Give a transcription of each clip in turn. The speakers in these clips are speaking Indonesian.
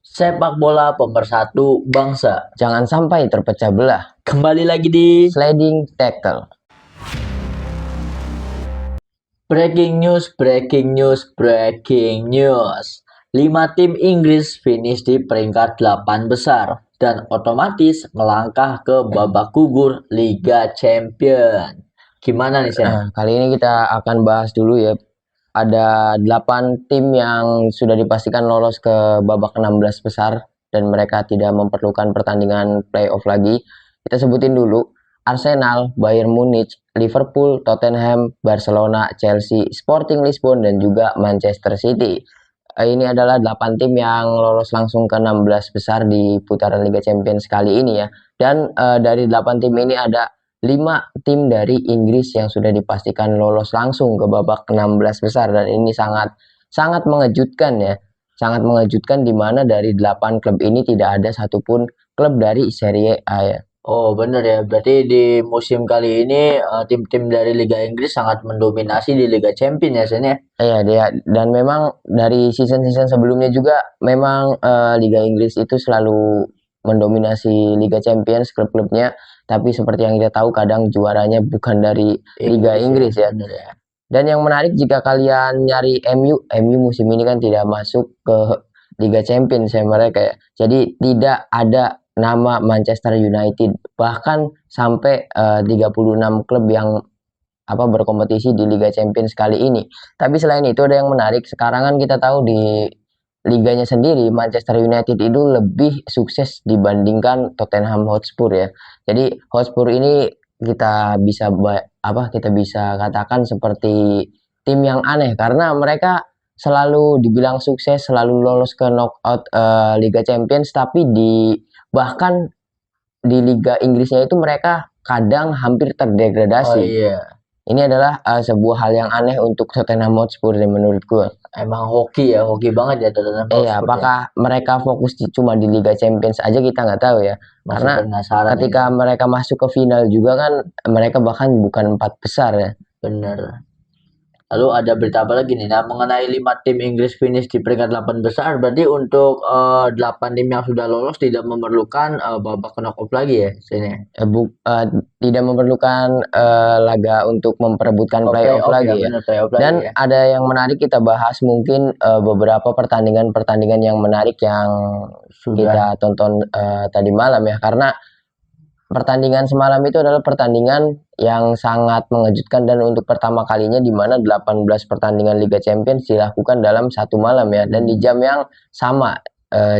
Sepak bola pemersatu bangsa. Jangan sampai terpecah belah. Kembali lagi di Sliding tackle. breaking news, breaking news, breaking news. 5 tim Inggris finish di peringkat 8 besar dan otomatis melangkah ke babak gugur Liga Champion. Gimana nih, Sen? Kali ini kita akan bahas dulu ya. Ada 8 tim yang sudah dipastikan lolos ke babak 16 besar dan mereka tidak memerlukan pertandingan playoff lagi. Kita sebutin dulu: Arsenal, Bayern Munich, Liverpool, Tottenham, Barcelona, Chelsea, Sporting Lisbon, dan juga Manchester City. Ini adalah 8 tim yang lolos langsung ke 16 besar di putaran Liga Champions kali ini ya. Dan dari 8 tim ini ada 5 tim dari Inggris yang sudah dipastikan lolos langsung ke babak 16 besar, dan ini sangat mengejutkan ya. Sangat mengejutkan di mana dari 8 klub ini tidak ada satupun klub dari Serie A ya. Oh, bener ya. Berarti di musim kali ini tim-tim dari Liga Inggris sangat mendominasi di Liga Champion ya, Sen ya? Iya dia, dan memang dari season-season sebelumnya juga memang Liga Inggris itu selalu mendominasi Liga Champions klub-klubnya, tapi seperti yang kita tahu kadang juaranya bukan dari Liga Inggris ya. Bener ya. Dan yang menarik, jika kalian nyari MU musim ini kan tidak masuk ke Liga Champions ya mereka ya. Jadi tidak ada nama Manchester United, bahkan sampai 36 klub yang berkompetisi di Liga Champions kali ini. Tapi selain itu ada yang menarik. Sekarang kan kita tahu di liganya sendiri Manchester United itu lebih sukses dibandingkan Tottenham Hotspur ya. Jadi Hotspur ini kita bisa katakan seperti tim yang aneh karena mereka selalu dibilang sukses, selalu lolos ke knockout Liga Champions, tapi bahkan di Liga Inggrisnya itu mereka kadang hampir terdegradasi. Oh iya. Ini adalah sebuah hal yang aneh untuk Tottenham Hotspur menurut gue. Emang hoki banget ya Tottenham Hotspur. Iya, apakah mereka fokus cuma di Liga Champions aja kita nggak tahu ya. Masih Karena penasaran ketika mereka masuk ke final juga kan mereka bahkan bukan 4 besar ya. Bener. Lalu ada berita apa lagi nih? Nah, mengenai 5 tim Inggris finish di peringkat 8 besar, berarti untuk 8 tim yang sudah lolos tidak memerlukan babak knockout lagi ya sini. Tidak memerlukan laga untuk memperebutkan playoff lagi ya. Dan ada yang menarik kita bahas, mungkin beberapa pertandingan yang menarik yang kita tonton tadi malam ya, karena pertandingan semalam itu adalah pertandingan yang sangat mengejutkan dan untuk pertama kalinya di mana 18 pertandingan Liga Champions dilakukan dalam satu malam ya, dan di jam yang sama.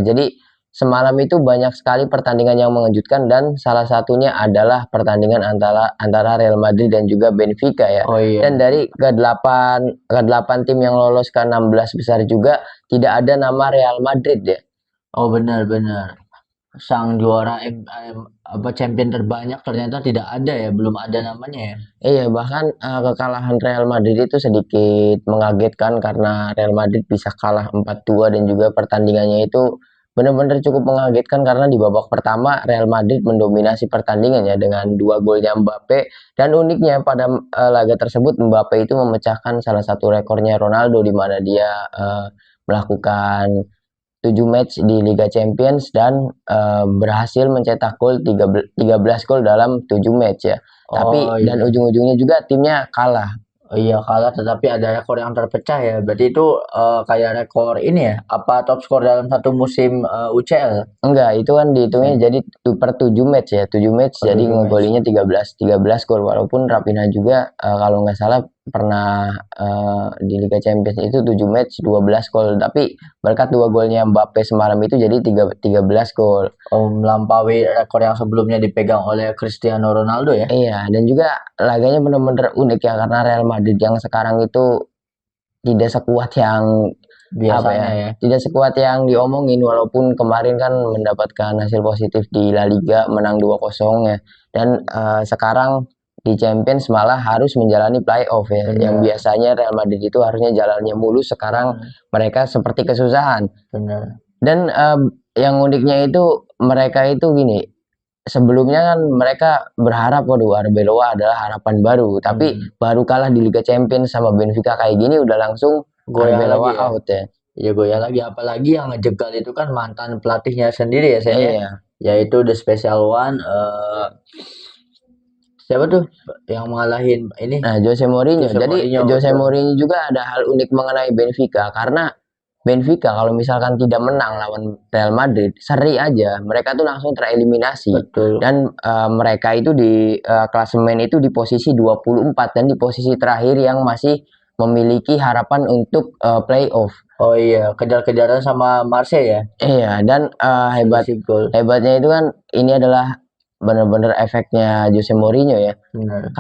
Jadi semalam itu banyak sekali pertandingan yang mengejutkan dan salah satunya adalah pertandingan antara Real Madrid dan juga Benfica ya. Oh, iya. Dan dari ke-8 tim yang lolos ke 16 besar juga tidak ada nama Real Madrid ya. Oh, benar. Sang juara champion terbanyak ternyata tidak ada ya, belum ada namanya ya. Iya, bahkan kekalahan Real Madrid itu sedikit mengagetkan karena Real Madrid bisa kalah 4-2, dan juga pertandingannya itu benar-benar cukup mengagetkan karena di babak pertama Real Madrid mendominasi pertandingannya dengan 2 golnya Mbappe, dan uniknya pada laga tersebut Mbappe itu memecahkan salah satu rekornya Ronaldo di mana dia melakukan 7 match di Liga Champions dan berhasil mencetak gol 13 gol dalam 7 match ya. Tapi dan ujung-ujungnya juga timnya kalah. Oh iya, kalah, tetapi ada rekor yang terpecah ya. Berarti itu kayak rekor ini ya, apa top skor dalam satu musim UCL? Enggak, itu kan dihitungnya jadi per 7 match ya. 7 match jadi ngegolinya 13 gol, walaupun Raphinha juga kalau nggak salah pernah di Liga Champions itu 7 match 12 gol, tapi berkat 2 golnya Mbappe semalam itu jadi 13 gol. Oh, melampaui rekor yang sebelumnya dipegang oleh Cristiano Ronaldo ya. Iya, dan juga laganya benar-benar unik ya karena Real Madrid yang sekarang itu tidak sekuat yang biasanya ya. Tidak sekuat yang diomongin, walaupun kemarin kan mendapatkan hasil positif di La Liga menang 2-0 ya. Dan sekarang di Champions malah harus menjalani playoff ya. Benar. Yang biasanya Real Madrid itu harusnya jalannya mulus, sekarang mereka seperti kesusahan. Benar. Dan yang uniknya itu mereka itu gini, sebelumnya kan mereka berharap Arbeloa adalah harapan baru, tapi baru kalah di Liga Champions sama Benfica kayak gini udah langsung Arbeloa out ya. Ya goyah lagi, apalagi yang ngejegal itu kan mantan pelatihnya sendiri ya Sen ya, Iya. yaitu The Special One, siapa tuh yang ngalahin ini Nah, Jose Mourinho. Jose Jadi Mourinho, Jose betul. Mourinho juga ada hal unik mengenai Benfica karena Benfica kalau misalkan tidak menang lawan Real Madrid, seri aja, mereka tuh langsung tereliminasi. Betul. Dan mereka itu di klasemen itu di posisi 24 dan di posisi terakhir yang masih memiliki harapan untuk playoff. Oh iya, kejar-kejaran sama Marseille ya, Iya, dan selisih gol. hebatnya itu kan ini adalah benar-benar efeknya Jose Mourinho ya. Benar,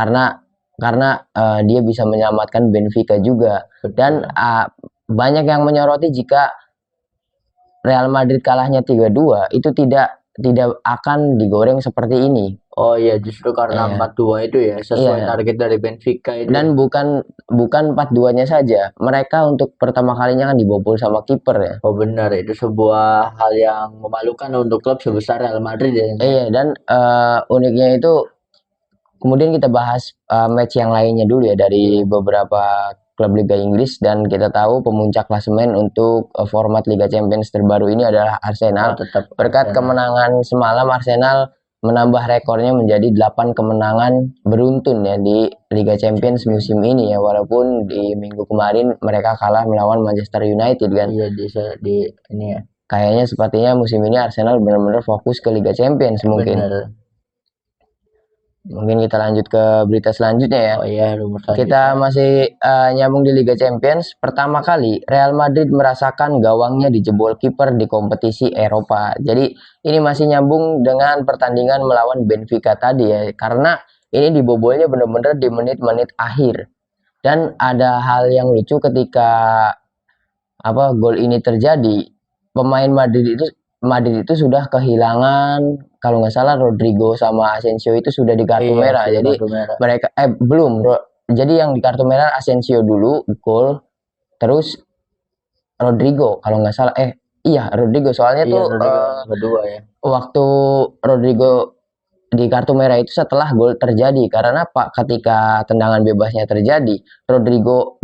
Karena dia bisa menyelamatkan Benfica juga. Dan betul. banyak yang menyoroti jika Real Madrid kalahnya 3-2 itu tidak akan digoreng seperti ini. Oh iya, justru karena Iya, 4-2 itu ya, sesuai iya. target dari Benfica itu Dan ya. bukan 4-2-nya saja. Mereka untuk pertama kalinya kan dibobol sama kiper ya. Oh benar, itu sebuah hal yang memalukan untuk klub sebesar Real Madrid ya. Iya, dan uniknya itu kemudian kita bahas match yang lainnya dulu ya dari Iya. beberapa klub Liga Inggris dan kita tahu pemuncak klasemen untuk format Liga Champions terbaru ini adalah Arsenal. Oh tetap Berkat Arsenal. kemenangan semalam Arsenal menambah rekornya menjadi 8 kemenangan beruntun ya di Liga Champions musim ini ya walaupun di minggu kemarin mereka kalah melawan Manchester United kan. Iya di ini ya. Kayaknya sepertinya musim ini Arsenal benar-benar fokus ke Liga Champions mungkin. Benar. Mungkin kita lanjut ke berita selanjutnya ya. Oh iya, rumor Kita selanjutnya. masih nyambung di Liga Champions. Pertama kali Real Madrid merasakan gawangnya dijebol kiper di kompetisi Eropa. Jadi ini masih nyambung dengan pertandingan melawan Benfica tadi ya. Karena ini dibobolnya benar-benar di menit-menit akhir. Dan ada hal yang lucu ketika gol ini terjadi. Pemain Madrid itu sudah kehilangan kalau nggak salah Rodrigo sama Asensio itu sudah di kartu Iya, merah. sudah Jadi kartu merah. mereka belum. Jadi yang di kartu merah Asensio dulu gol, terus Rodrigo kalau nggak salah iya Rodrigo soalnya Iya, tuh Rodrigo yang kedua ya. waktu Rodrigo di kartu merah itu setelah gol terjadi karena Pak ketika tendangan bebasnya terjadi Rodrigo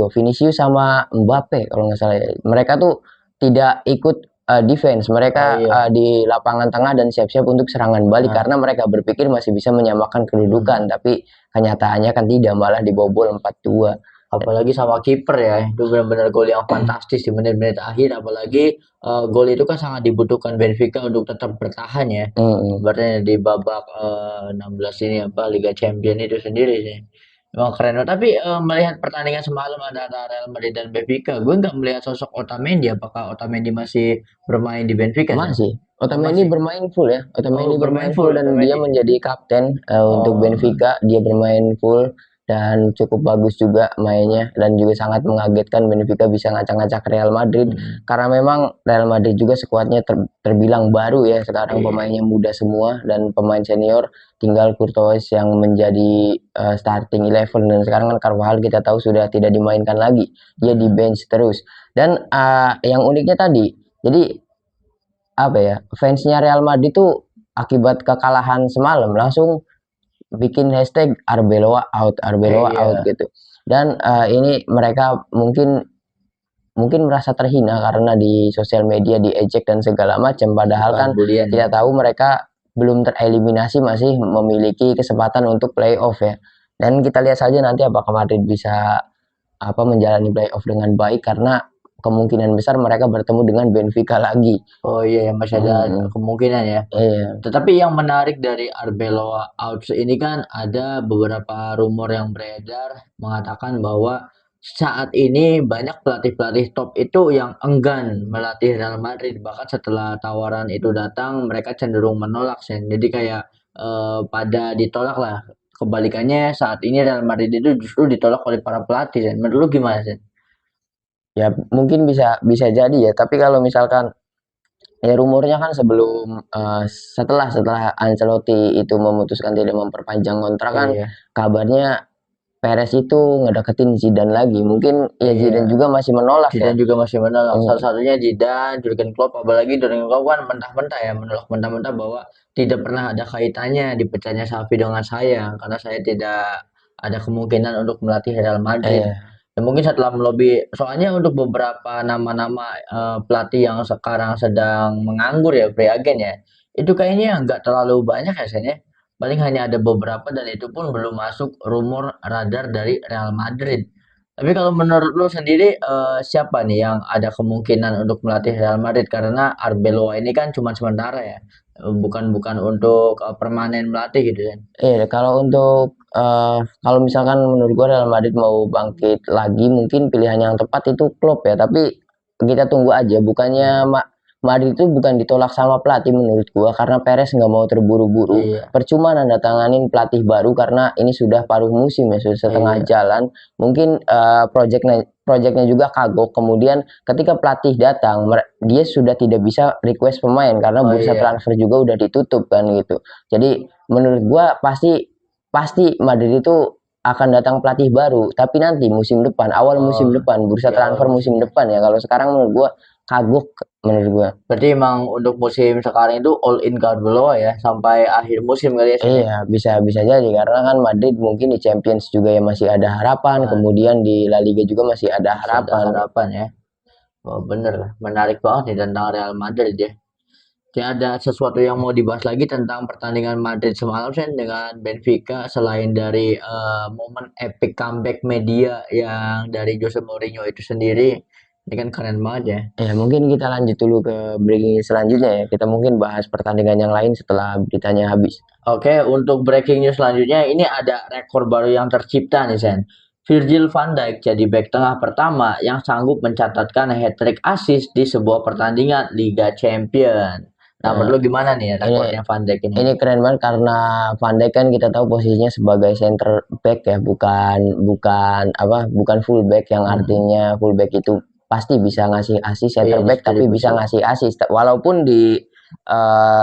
Vinicius sama Mbappe kalau nggak salah ya, mereka tuh tidak ikut defense Oh mereka iya. di lapangan tengah dan siap-siap untuk serangan balik Nah, karena mereka berpikir masih bisa menyamakan kedudukan tapi kenyataannya kan tidak malah dibobol 4-2. apalagi sama kiper ya, itu benar-benar gol yang fantastis di menit-menit akhir, apalagi gol itu kan sangat dibutuhkan Benfica untuk tetap bertahan ya. Mm-mm. Berarti di babak 16 ini apa Liga Champion itu sendiri sih. Emang keren banget. Tapi melihat pertandingan semalam antara Real Madrid dan Benfica, gue nggak melihat sosok Otamendi. Apakah Otamendi masih bermain di Benfica sih? Masih. Oh Otamendi masih. bermain full ya. Oh Otamendi bermain bermain full full dan dia Otamendi. menjadi kapten untuk Oh, Benfica. Dia bermain full dan cukup bagus juga mainnya dan juga sangat mengagetkan Benfica bisa ngacak-ngacak Real Madrid hmm, karena memang Real Madrid juga skuadnya terbilang baru ya sekarang iya. pemainnya muda semua dan pemain senior tinggal Courtois yang menjadi starting 11 dan sekarang kan Carvajal kita tahu sudah tidak dimainkan lagi dia di Hmm. bench terus dan yang uniknya tadi jadi fansnya Real Madrid tuh akibat kekalahan semalam langsung bikin hashtag Arbeloa out Iya, gitu dan ini mereka mungkin mungkin merasa terhina karena di sosial media diejek dan segala macam padahal bahan kan bulian ya. kita tahu mereka belum tereliminasi masih memiliki kesempatan untuk playoff ya dan kita lihat saja nanti apakah Madrid bisa menjalani playoff dengan baik karena kemungkinan besar mereka bertemu dengan Benfica lagi. Oh iya, ya masih ada Hmm, kemungkinan ya. iya. Tetapi yang menarik dari Arbeloa out ini kan ada beberapa rumor yang beredar mengatakan bahwa saat ini banyak pelatih-pelatih top itu yang enggan melatih Real Madrid. Bahkan setelah tawaran itu datang, mereka cenderung menolak, Sen. Jadi kayak pada ditolak lah. Kebalikannya saat ini Real Madrid itu justru ditolak oleh para pelatih, Sen. Menurut lu gimana, Sen? Ya mungkin bisa bisa jadi ya, tapi kalau misalkan ya rumornya kan sebelum setelah setelah Ancelotti itu memutuskan tidak memperpanjang kontrak kan Iya, kabarnya Perez itu ngedeketin Zidane lagi. Mungkin ya iya. Zidane juga masih menolak ya. Zidane juga masih menolak. Hmm, Salah satunya Zidane, Jurgen Klopp, apalagi Jurgen Klopp kan mentah-mentah ya menolak mentah-mentah bahwa tidak pernah ada kaitannya dipecahnya Xavi dengan saya karena saya tidak ada kemungkinan untuk melatih Real Madrid. iya. Ya mungkin setelah melobi, soalnya untuk beberapa nama-nama pelatih yang sekarang sedang menganggur ya, free agent ya, itu kayaknya nggak terlalu banyak ya Sen ya. Paling hanya ada beberapa dan itu pun belum masuk rumor radar dari Real Madrid. Tapi kalau menurut lu sendiri siapa nih yang ada kemungkinan untuk melatih Real Madrid karena Arbeloa ini kan cuma sementara ya, bukan bukan untuk permanen melatih gitu kan. Iya, kalau untuk kalau misalkan menurut gua Real Madrid mau bangkit lagi, mungkin pilihan yang tepat itu Klopp ya. Tapi kita tunggu aja. Bukannya Madrid itu bukan ditolak sama pelatih menurut gua, karena Perez nggak mau terburu-buru. Iya, Percuma nanda tanganin pelatih baru karena ini sudah paruh musim ya, sudah setengah iya. jalan. Mungkin proyeknya juga kagok. Kemudian ketika pelatih datang, dia sudah tidak bisa request pemain karena Oh bursa iya. transfer juga udah ditutup kan gitu. Jadi menurut gua pasti pasti Madrid itu akan datang pelatih baru, tapi nanti musim depan, awal musim Oh, depan, bursa di awal transfer musim musim ya. depan ya. Kalau sekarang menurut gua kagok menurut gua. Berarti emang untuk musim sekarang itu all in Arbeloa ya sampai akhir musim kali ya sini. Iya, bisa bisa jadi karena kan Madrid mungkin di Champions juga ya masih ada harapan, Wah, kemudian di La Liga juga masih ada masih ada harapan. harapan ya. Wah, bener lah. Menarik banget nih tentang Real Madrid ya. Jadi ada sesuatu yang mau dibahas lagi tentang pertandingan Madrid semalam Sen dengan Benfica selain dari momen epic comeback media yang dari Jose Mourinho itu sendiri. Ini kan keren banget ya. Ya, mungkin kita lanjut dulu ke breaking news selanjutnya ya. Kita mungkin bahas pertandingan yang lain setelah beritanya habis. Oke, untuk breaking news selanjutnya ini ada rekor baru yang tercipta nih Sen. Virgil van Dijk jadi bek tengah pertama yang sanggup mencatatkan hat-trick assist di sebuah pertandingan Liga Champions. Nah, Nah, menurut lu gimana nih ini rekornya Van Dijk ini? ini keren banget karena Van Dijk kan kita tahu posisinya sebagai center back ya, bukan bukan apa, bukan full back yang Hmm, artinya full back itu pasti bisa ngasih assist, iya center back tapi bisa distribusi. ngasih assist. Walaupun di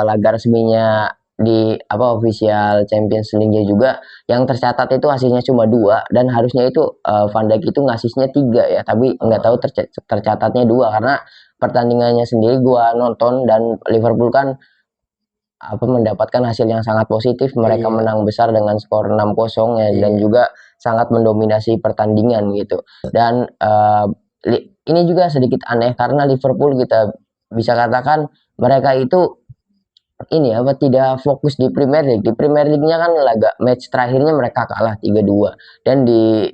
laga resminya di apa official Champions League juga yang tercatat itu asisnya cuma dua dan harusnya itu Van Dijk itu ngasihnya tiga ya, tapi nggak tahu Oh, tercatatnya dua karena pertandingannya sendiri gua nonton dan Liverpool kan apa mendapatkan hasil yang sangat positif. Mereka iya, menang besar dengan skor 6-0 ya, dan iya. juga sangat mendominasi pertandingan gitu. Dan ini juga sedikit aneh karena Liverpool kita bisa katakan mereka itu ini apa tidak fokus di Premier League. Di Premier League-nya kan laga match terakhirnya mereka kalah 3-2 dan di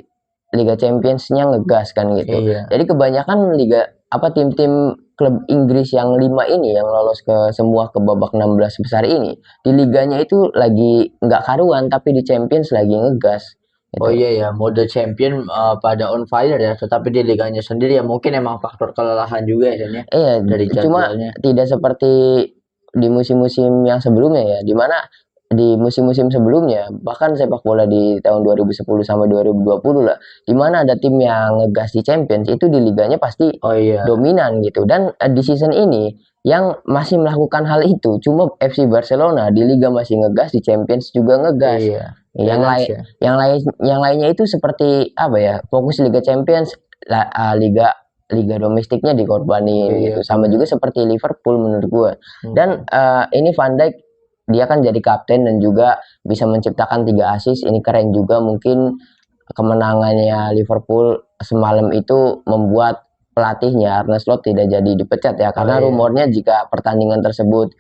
Liga Champions-nya ngegas kan gitu. Iya. Jadi kebanyakan liga apa tim-tim klub Inggris yang 5 ini yang lolos ke semua ke babak 16 besar ini di liganya itu lagi nggak karuan tapi di Champions lagi ngegas Oh gitu. iya ya, mode champion pada on fire ya, tetapi di liganya sendiri ya mungkin emang faktor kelelahan juga ya Sen, ya dari Cuma jadwalnya. tidak seperti di musim-musim yang sebelumnya ya, di mana di musim-musim sebelumnya bahkan sepak bola di tahun 2010 sampai 2020 lah, di mana ada tim yang ngegas di Champions itu di liganya pasti Oh iya, dominan gitu. Dan di season ini yang masih melakukan hal itu cuma FC Barcelona, di liga masih ngegas, di Champions juga ngegas. iya, Yang balance lain ya. yang lainnya itu seperti apa ya? Fokus Liga Champions, liga liga domestiknya dikorbanin Iya gitu. Sama benar. juga seperti Liverpool menurut gue. Dan Mm-mm. ini Van Dijk dia kan jadi kapten dan juga bisa menciptakan 3 assist. Ini keren juga, mungkin kemenangannya Liverpool semalam itu membuat pelatihnya Arne Slot tidak jadi dipecat ya, Oh karena iya. rumornya jika pertandingan tersebut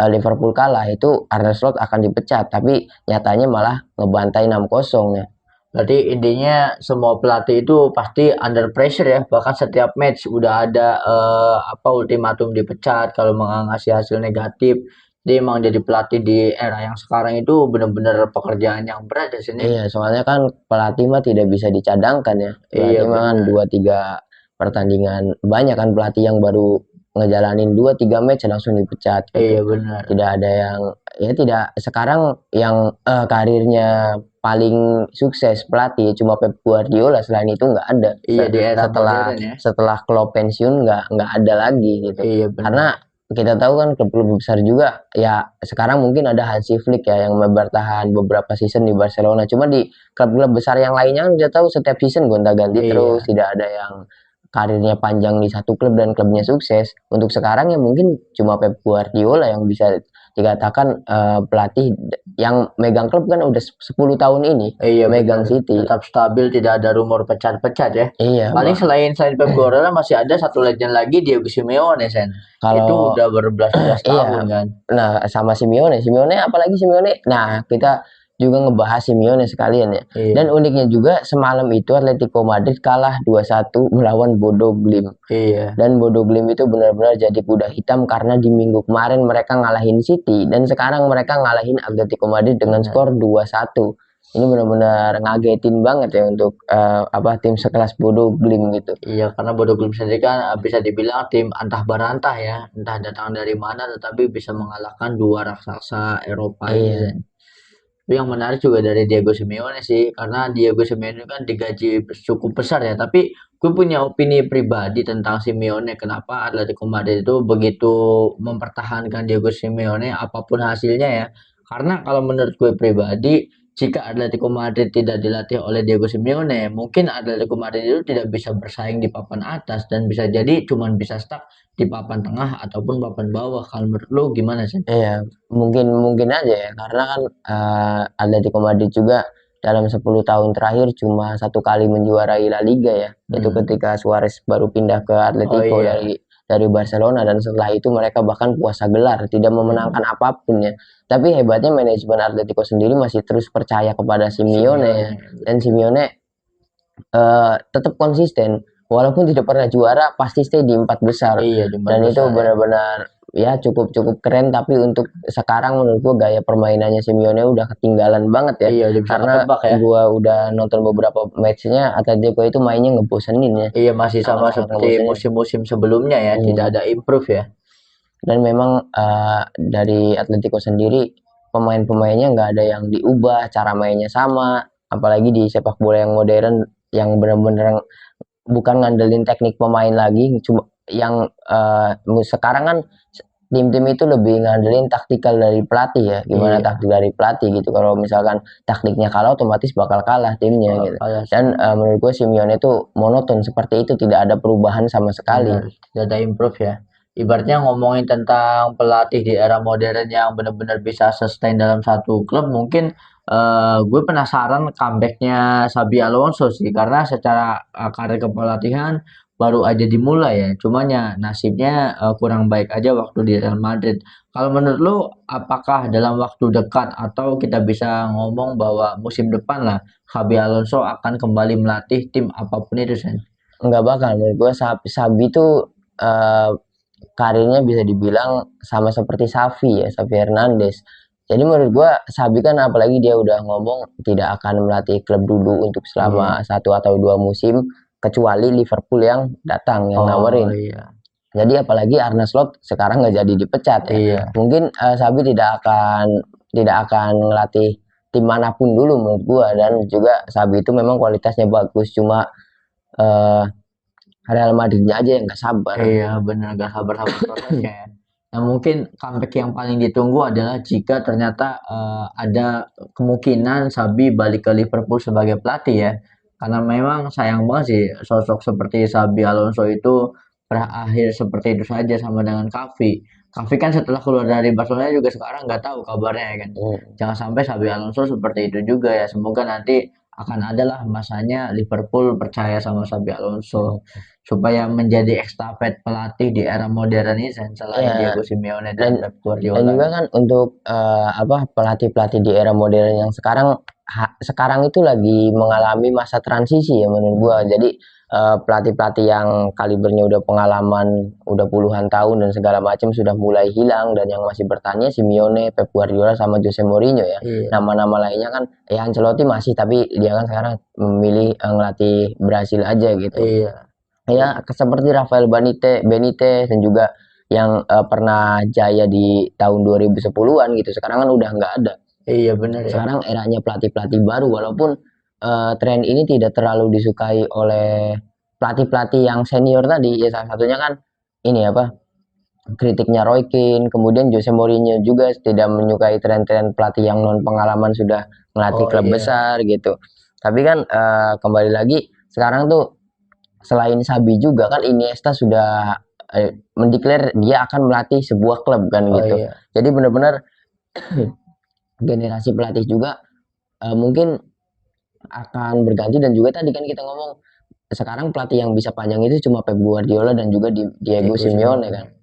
Liverpool kalah itu Arne Slot akan dipecat, tapi nyatanya malah ngebantai 6-0 ya. Berarti intinya semua pelatih itu pasti under pressure ya. Bahkan setiap match udah ada apa ultimatum dipecat kalau ngasih hasil negatif. Jadi emang jadi pelatih di era yang sekarang itu benar-benar pekerjaan yang berat di sini. Iya, soalnya kan pelatih mah tidak bisa dicadangkan ya. Iya Pelatih mah kan benar. 2-3 pertandingan. Banyak kan pelatih yang baru ngejalanin 2-3 match langsung dipecat gitu. Iya benar. Tidak ada yang ya tidak sekarang yang karirnya paling sukses pelatih cuma Pep Guardiola, selain itu nggak ada. Iya di era Setelah modern ya. setelah Klopp pensiun nggak ada lagi gitu. Iya Karena benar. kita tahu kan klub-klub besar juga ya, sekarang mungkin ada Hansi Flick ya yang bertahan beberapa season di Barcelona. Cuma di klub-klub besar yang lainnya kan kita tahu setiap season gonta-ganti terus, Iya. tidak ada yang karirnya panjang di satu klub dan klubnya sukses. Untuk sekarang ya mungkin cuma Pep Guardiola yang bisa dikatakan pelatih yang megang klub kan udah 10 tahun ini Iya megang benar, City. tetap stabil, tidak ada rumor pecat-pecat ya. Iya, Paling selain Pep Guardiola masih ada satu legend lagi, Diego Simeone Sen. Itu kalau udah berbelas-belas tahun iya. kan. Nah, sama Simeone, apalagi Simeone. Nah, kita juga ngebahas Simeone sekalian ya. Dan Iya, uniknya juga semalam itu Atletico Madrid kalah 2-1 melawan Bodo Glimt. iya. Dan Bodo Glimt itu benar-benar jadi kuda hitam karena di minggu kemarin mereka ngalahin City dan sekarang mereka ngalahin Atletico Madrid dengan Benar. skor 2-1. Ini benar-benar ngagetin banget ya untuk tim sekelas Bodo Glimt gitu. Iya, karena Bodo Glimt sendiri kan bisa dibilang tim antah berantah ya, entah datang dari mana tetapi bisa mengalahkan dua raksasa Eropa ini. Iya. Sen. Tapi yang menarik juga dari Diego Simeone sih, karena Diego Simeone kan digaji cukup besar ya. Tapi gue punya opini pribadi tentang Simeone, kenapa Atletico Madrid itu begitu mempertahankan Diego Simeone apapun hasilnya ya. Karena kalau menurut gue pribadi, jika Atletico Madrid tidak dilatih oleh Diego Simeone, mungkin Atletico Madrid itu tidak bisa bersaing di papan atas dan bisa jadi cuman bisa stuck di papan tengah ataupun papan bawah. Kalau menurut lo gimana sih? Iya, mungkin mungkin aja ya karena kan Atletico Madrid juga dalam 10 tahun terakhir cuma satu kali menjuarai La Liga ya, yaitu Hmm. ketika Suarez baru pindah ke Oh Atletico iya. dari Barcelona dan setelah itu mereka bahkan puasa gelar, tidak memenangkan apapun ya. Tapi hebatnya manajemen Atletico sendiri masih terus percaya kepada Simeone ya. Simeone. Dan Simeone tetap konsisten walaupun tidak pernah juara pasti stay di 4 besar Iya, di empat dan itu besar ya. benar-benar ya cukup keren tapi untuk sekarang menurut gua gaya permainannya Simeone udah ketinggalan banget ya Iya, udah bisa karena ketebak ya. gua udah nonton beberapa matchnya Atletico itu mainnya ngebosenin ya Iya, masih sama sangat-sangat seperti ngebosenin. musim-musim sebelumnya ya, tidak ada improve ya. Dan memang dari Atletico sendiri pemain-pemainnya nggak ada yang diubah, cara mainnya sama apalagi di sepak bola yang modern yang benar-benar bukan ngandelin teknik pemain lagi cuma yang sekarang kan tim-tim itu lebih ngandelin taktikal dari pelatih ya gimana Iya, taktik dari pelatih gitu kalau misalkan taktiknya kalah otomatis bakal kalah timnya kalau gitu kalah dan menurut gue Simeone itu monoton seperti itu tidak ada perubahan sama sekali. benar, tidak ada improve ya. Ibaratnya ngomongin tentang pelatih di era modern yang benar-benar bisa sustain dalam satu klub, mungkin gue penasaran comebacknya Xabi Alonso sih, karena secara karir kepelatihan baru aja dimulai ya. Cuman ya nasibnya kurang baik aja waktu di Real Madrid. Kalau menurut lo, apakah dalam waktu dekat atau kita bisa ngomong bahwa musim depan lah Xabi Alonso akan kembali melatih tim apapun itu, Sen? Nggak bakal menurut gue Sabi itu eh, karirnya bisa dibilang sama seperti Xavi Hernandez. Jadi menurut gua Sabi kan apalagi dia udah ngomong tidak akan melatih klub dulu untuk Iya. selama 1 atau 2 musim kecuali Liverpool yang datang yang Oh nawarin. iya. Jadi apalagi Arne Slot sekarang nggak jadi dipecat ya. Iya. Mungkin Sabi tidak akan ngelatih tim manapun dulu menurut gua dan juga Sabi itu memang kualitasnya bagus cuma eh, Real Madridnya aja yang nggak sabar. Iya, benar, gak sabar-sabar prosesnya ya. Nah, mungkin comeback yang paling ditunggu adalah jika ternyata ada kemungkinan Sabi balik ke Liverpool sebagai pelatih ya. Karena memang sayang banget sih sosok seperti Sabi Alonso itu berakhir seperti itu saja sama dengan Xavi. Xavi kan setelah keluar dari Barcelona juga sekarang nggak tahu kabarnya ya kan. Jangan sampai Sabi Alonso seperti itu juga ya. Semoga nanti akan adalah masanya Liverpool percaya sama Sabi Alonso supaya menjadi estafet pelatih di era modern ini selain Ya, Diego Simeone dan dan Pep dan Guardiola juga ya. kan untuk pelatih-pelatih di era modern yang sekarang itu lagi mengalami masa transisi ya menurut gua. Jadi pelatih-pelatih yang kalibernya udah pengalaman udah puluhan tahun dan segala macam sudah mulai hilang dan yang masih bertanya Simeone, Pep Guardiola sama Jose Mourinho ya. Iya, Nama-nama lainnya kan ya Ancelotti masih tapi dia kan sekarang memilih ngelatih Brasil aja gitu. iya, Ya seperti Rafael Benitez dan juga yang pernah jaya di tahun 2010-an gitu. Sekarang kan udah nggak ada. iya benar ya. Sekarang eranya pelatih-pelatih baru walaupun tren ini tidak terlalu disukai oleh pelatih-pelatih yang senior tadi. Ya salah satunya kan ini apa? Kritiknya Roy Keane, kemudian Jose Mourinho juga tidak menyukai tren-tren pelatih yang non pengalaman sudah melatih Oh klub iya, besar gitu. Tapi kan kembali lagi sekarang tuh selain Sabi juga kan Iniesta sudah mendeklar dia akan melatih sebuah klub kan Oh gitu. iya. Jadi benar-benar generasi pelatih juga mungkin akan berganti, dan juga tadi kan kita ngomong sekarang pelatih yang bisa panjang itu cuma Pep Guardiola dan juga Diego Diego Simeone kan. Simeone.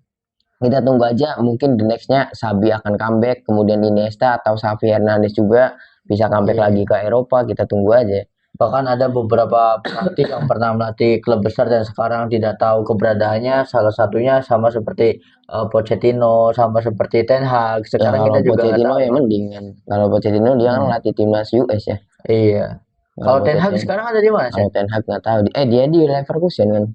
Kita tunggu aja, mungkin the nextnya Xabi akan comeback, kemudian Iniesta atau Xavi Hernandez juga bisa comeback Iya. lagi ke Eropa, kita tunggu aja. Bahkan ada beberapa pelatih yang pernah melatih klub besar dan sekarang tidak tahu keberadaannya. Salah satunya sama seperti Pochettino, sama seperti Ten Hag. Ya Sekarang kalau kita juga nggak Pochettino tahu ya ya. mending kan. Kalau Pochettino dia kan Hmm, latih timnas US ya. iya. Kalau Kalau Ten Hag Pochettino, sekarang ada di mana, kalau Sen? Ten Hag nggak tahu. Dia di Leverkusen kan.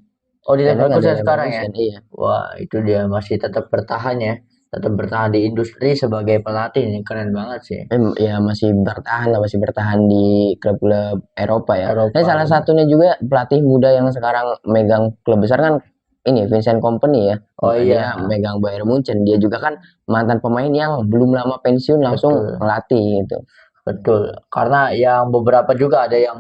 Oh, di Ten Hag ada di Leverkusen sekarang ya? Leverkusen, iya. Wah, itu dia masih tetap bertahan ya. Tetap bertahan di industri sebagai pelatih. Ini keren banget sih. Ya masih bertahan lah, masih bertahan di klub-klub Eropa ya. Dan Eropa. salah satunya juga pelatih muda yang sekarang megang klub besar kan ini Vincent Kompany ya. Oh Dia iya, megang Bayern Munchen. Dia juga kan mantan pemain yang belum lama pensiun langsung betul. ngelatih gitu. Betul, karena yang beberapa juga ada yang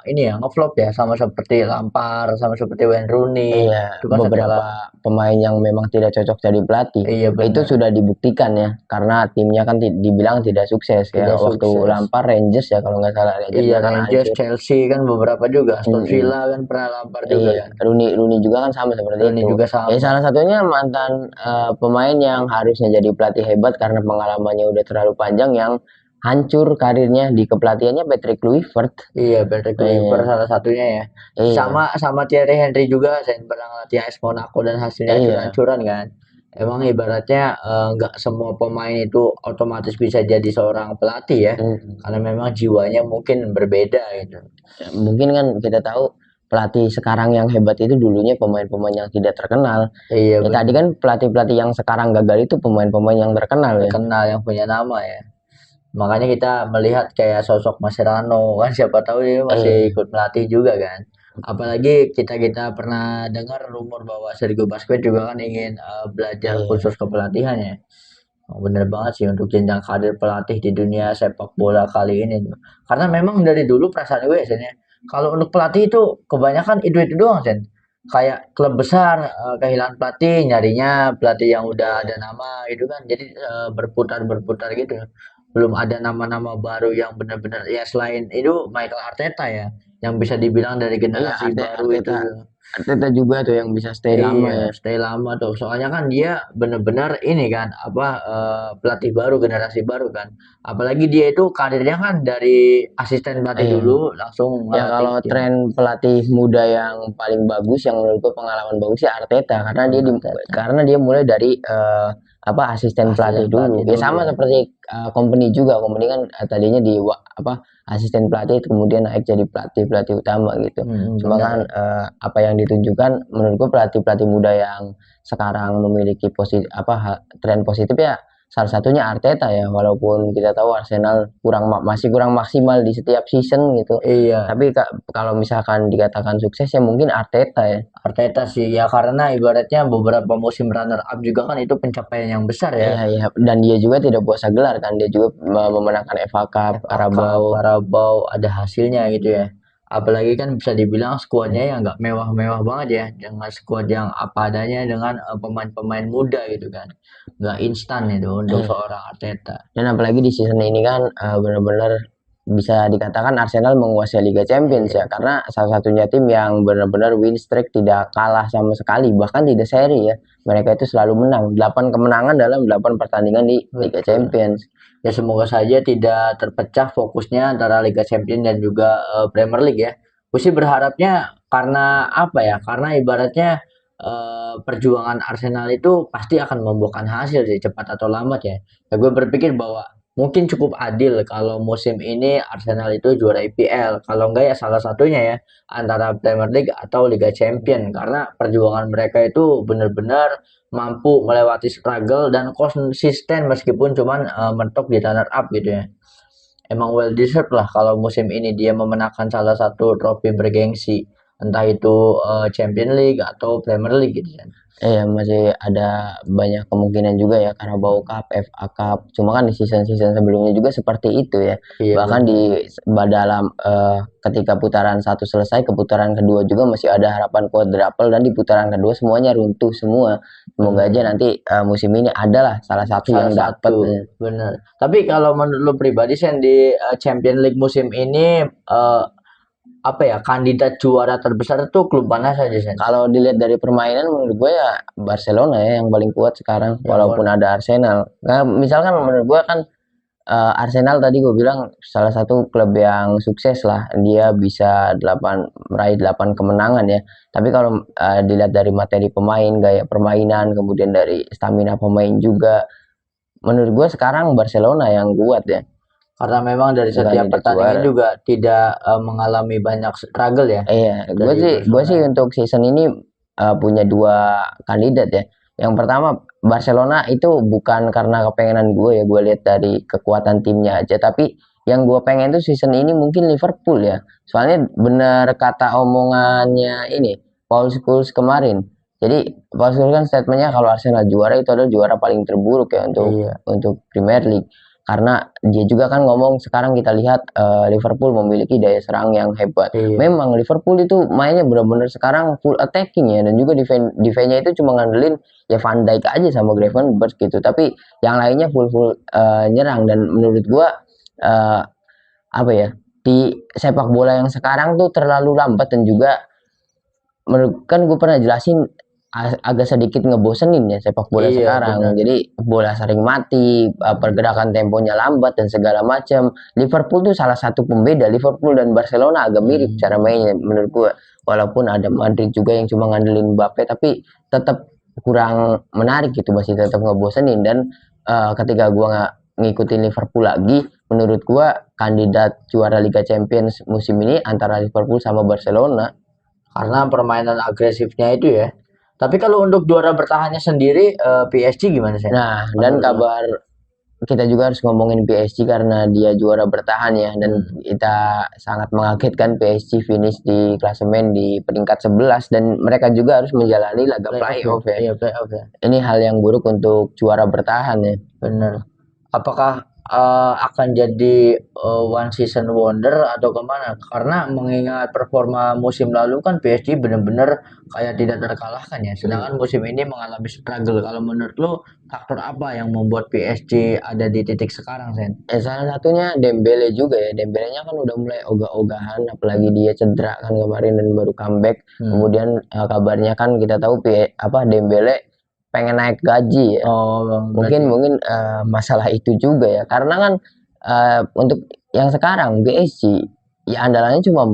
ini ya ngeflop ya, sama seperti Lampard, sama seperti Wayne Rooney, Iya, itu kan setelah beberapa pemain yang memang tidak cocok jadi pelatih. iya Itu benar, sudah dibuktikan ya, karena timnya kan dibilang tidak sukses ya. tidak Waktu sukses. Lampard Rangers ya kalau nggak salah, Iya Rangersnya kan Rangers, hancur. Chelsea kan beberapa juga, Aston Mm-mm. Villa kan pernah Lampard juga Iya, kan, Rooney juga kan sama seperti Rooney itu. juga Ya sama. salah satunya mantan pemain yang harusnya jadi pelatih hebat karena pengalamannya udah terlalu panjang, yang hancur karirnya di kepelatihannya Patrick Kluivert. Iya, Patrick Iya, Kluivert salah satunya ya. iya, Sama sama Thierry Henry juga, saya pernah ngelatih AS Monaco dan hasilnya iya. hancur-hancuran kan. Emang ibaratnya nggak semua pemain itu otomatis bisa jadi seorang pelatih ya, Mm. karena memang jiwanya mungkin berbeda gitu. Ya, mungkin kan kita tahu pelatih sekarang yang hebat itu dulunya pemain-pemain yang tidak terkenal. Iya Ya tadi benar, kan pelatih-pelatih yang sekarang gagal itu pemain-pemain yang terkenal ya. terkenal yang punya nama ya. Makanya kita melihat kayak sosok Mascherano kan, siapa tahu dia masih Eh, ikut melatih juga kan. Apalagi kita pernah dengar rumor bahwa Sergio Busquets juga kan ingin belajar iya, khusus kepelatihan ya. Oh, bener banget sih untuk jenjang karir pelatih di dunia sepak bola kali ini tuh. Karena memang dari dulu perasaan gue ya Sen, ya, kalau untuk pelatih itu kebanyakan itu doang Sen. Kayak klub besar kehilangan pelatih, nyarinya pelatih yang udah ada iya, nama gitu kan. Jadi berputar-berputar gitu. Belum ada nama-nama baru yang benar-benar ya, selain itu Michael Arteta ya, yang bisa dibilang dari iya. generasi baru itu. Arteta juga tuh yang bisa stay lama Iya, ya. stay lama tuh. Soalnya kan dia bener-bener ini kan apa pelatih baru, generasi baru kan. Apalagi dia itu karirnya kan dari asisten pelatih Iya. dulu langsung Ya ngelatih kalau tim. tren pelatih muda yang paling bagus, yang menurutku pengalaman bagus sih Arteta, karena Arteta, mulai dari apa asisten pelatih asisten dulu. pelatih Ya dulu sama ya. seperti company juga. Company kan tadinya di apa asisten pelatih, kemudian naik jadi pelatih utama gitu. Cuma kan Bener. apa yang ditunjukkan menurutku pelatih-pelatih muda yang sekarang memiliki tren positif ya, salah satunya Arteta ya, walaupun kita tahu Arsenal masih kurang maksimal di setiap season gitu. Iya, Tapi kalau misalkan dikatakan sukses ya mungkin Arteta ya. Arteta sih ya, karena ibaratnya beberapa musim runner up juga kan itu pencapaian yang besar ya. Iya, iya, dan dia juga tidak puasa gelar kan, dia juga memenangkan FA Cup, FA Cup, Carabao. Carabao ada hasilnya gitu ya. Apalagi kan bisa dibilang skuadnya yang nggak mewah-mewah banget ya, dengan skuad yang apa adanya dengan pemain-pemain muda gitu kan. Nggak instan itu untuk Iya. seorang Arteta. Dan apalagi di season ini kan benar-benar bisa dikatakan Arsenal menguasai Liga Champions ya, Iya, karena salah satunya tim yang benar-benar win streak, tidak kalah sama sekali, bahkan tidak seri ya. Mereka itu selalu menang, 8 kemenangan dalam 8 pertandingan di Liga betul. Champions. Ya semoga saja tidak terpecah fokusnya antara Liga Champions dan juga Premier League ya. Gue sih berharapnya karena apa ya? Karena ibaratnya perjuangan Arsenal itu pasti akan membuahkan hasil sih cepat atau lambat ya. Ya gue berpikir bahwa mungkin cukup adil kalau musim ini Arsenal itu juara IPL. Kalau enggak ya salah satunya ya antara Premier League atau Liga Champions, karena perjuangan mereka itu benar-benar mampu melewati struggle dan konsisten meskipun cuman mentok di runner up gitu ya. Emang well deserved lah kalau musim ini dia memenangkan salah satu trofi bergengsi. entah itu Champions League atau Premier League gitu kan. Masih ada banyak kemungkinan juga ya, Carabao Cup, FA Cup. Cuma kan di season-season sebelumnya juga seperti itu ya. Iya, Bahkan dalam ketika putaran satu selesai, ke putaran kedua juga masih ada harapan quadruple, dan di putaran kedua semuanya runtuh semua. Semoga aja nanti musim ini adalah salah satu yang dapat. Bener. Tapi kalau menurut lo pribadi Sen, di Champions League musim ini apa ya, kandidat juara terbesar itu klub mana saja Sen? Kalau dilihat dari permainan, menurut gue ya Barcelona ya yang paling kuat sekarang, walaupun ada Arsenal. Nah, misalkan menurut gue kan Arsenal tadi gue bilang salah satu klub yang sukses lah, dia bisa meraih 8 kemenangan ya. Tapi kalau dilihat dari materi pemain, gaya permainan, kemudian dari stamina pemain juga, menurut gue sekarang Barcelona yang kuat ya. Karena memang dari setiap pertandingan juga tidak mengalami banyak struggle ya. Iya, gue sih untuk season ini punya 2 kandidat ya. Yang pertama, Barcelona itu bukan karena kepengenan gue ya, gue lihat dari kekuatan timnya aja. Tapi yang gue pengen tuh season ini mungkin Liverpool ya. Soalnya bener kata omongannya ini, Paul Scholes kemarin. Jadi Paul Scholes kan statementnya kalau Arsenal juara itu adalah juara paling terburuk ya untuk Premier League. Karena dia juga kan ngomong, sekarang kita lihat Liverpool memiliki daya serang yang hebat. Memang Liverpool itu mainnya benar-benar sekarang full attacking ya, dan juga defense-nya itu cuma ngandelin ya Van Dijk aja sama Gravenberch gitu. Tapi yang lainnya full nyerang, dan menurut gua apa ya, di sepak bola yang sekarang tuh terlalu lambat, dan juga kan gue pernah jelasin agak sedikit ngebosenin ya sepak bola sekarang. Bener. Jadi bola sering mati, pergerakan temponya lambat dan segala macam. Liverpool tuh salah satu pembeda. Liverpool dan Barcelona agak mirip cara mainnya menurut gue. Walaupun ada Madrid juga yang cuma ngandelin Mbappe, tapi tetap kurang menarik gitu, masih tetap ngebosenin. Dan ketika gue nggak ngikutin Liverpool lagi, menurut gue kandidat juara Liga Champions musim ini antara Liverpool sama Barcelona. Karena permainan agresifnya itu ya. Tapi kalau untuk juara bertahannya sendiri, PSG gimana sih? Nah, dan kabar kita juga harus ngomongin PSG karena dia juara bertahan ya, dan kita sangat mengagetkan PSG finish di klasemen di peringkat 11, dan mereka juga harus menjalani laga playoff ya. Iya, playoff ya. Ini hal yang buruk untuk juara bertahan ya. Bener. Apakah akan jadi one season wonder atau kemana? Karena mengingat performa musim lalu kan PSG benar-benar kayak tidak terkalahkan ya. Sedangkan musim ini mengalami struggle. Kalau menurut lo faktor apa yang membuat PSG ada di titik sekarang, Sen? Salah satunya Dembele juga ya. Dembelenya kan udah mulai ogah-ogahan, apalagi dia cedera kan kemarin dan baru comeback. Kemudian kabarnya kan kita tahu Dembele pengen naik gaji ya. Mungkin masalah itu juga ya, karena kan untuk yang sekarang PSG ya andalannya cuma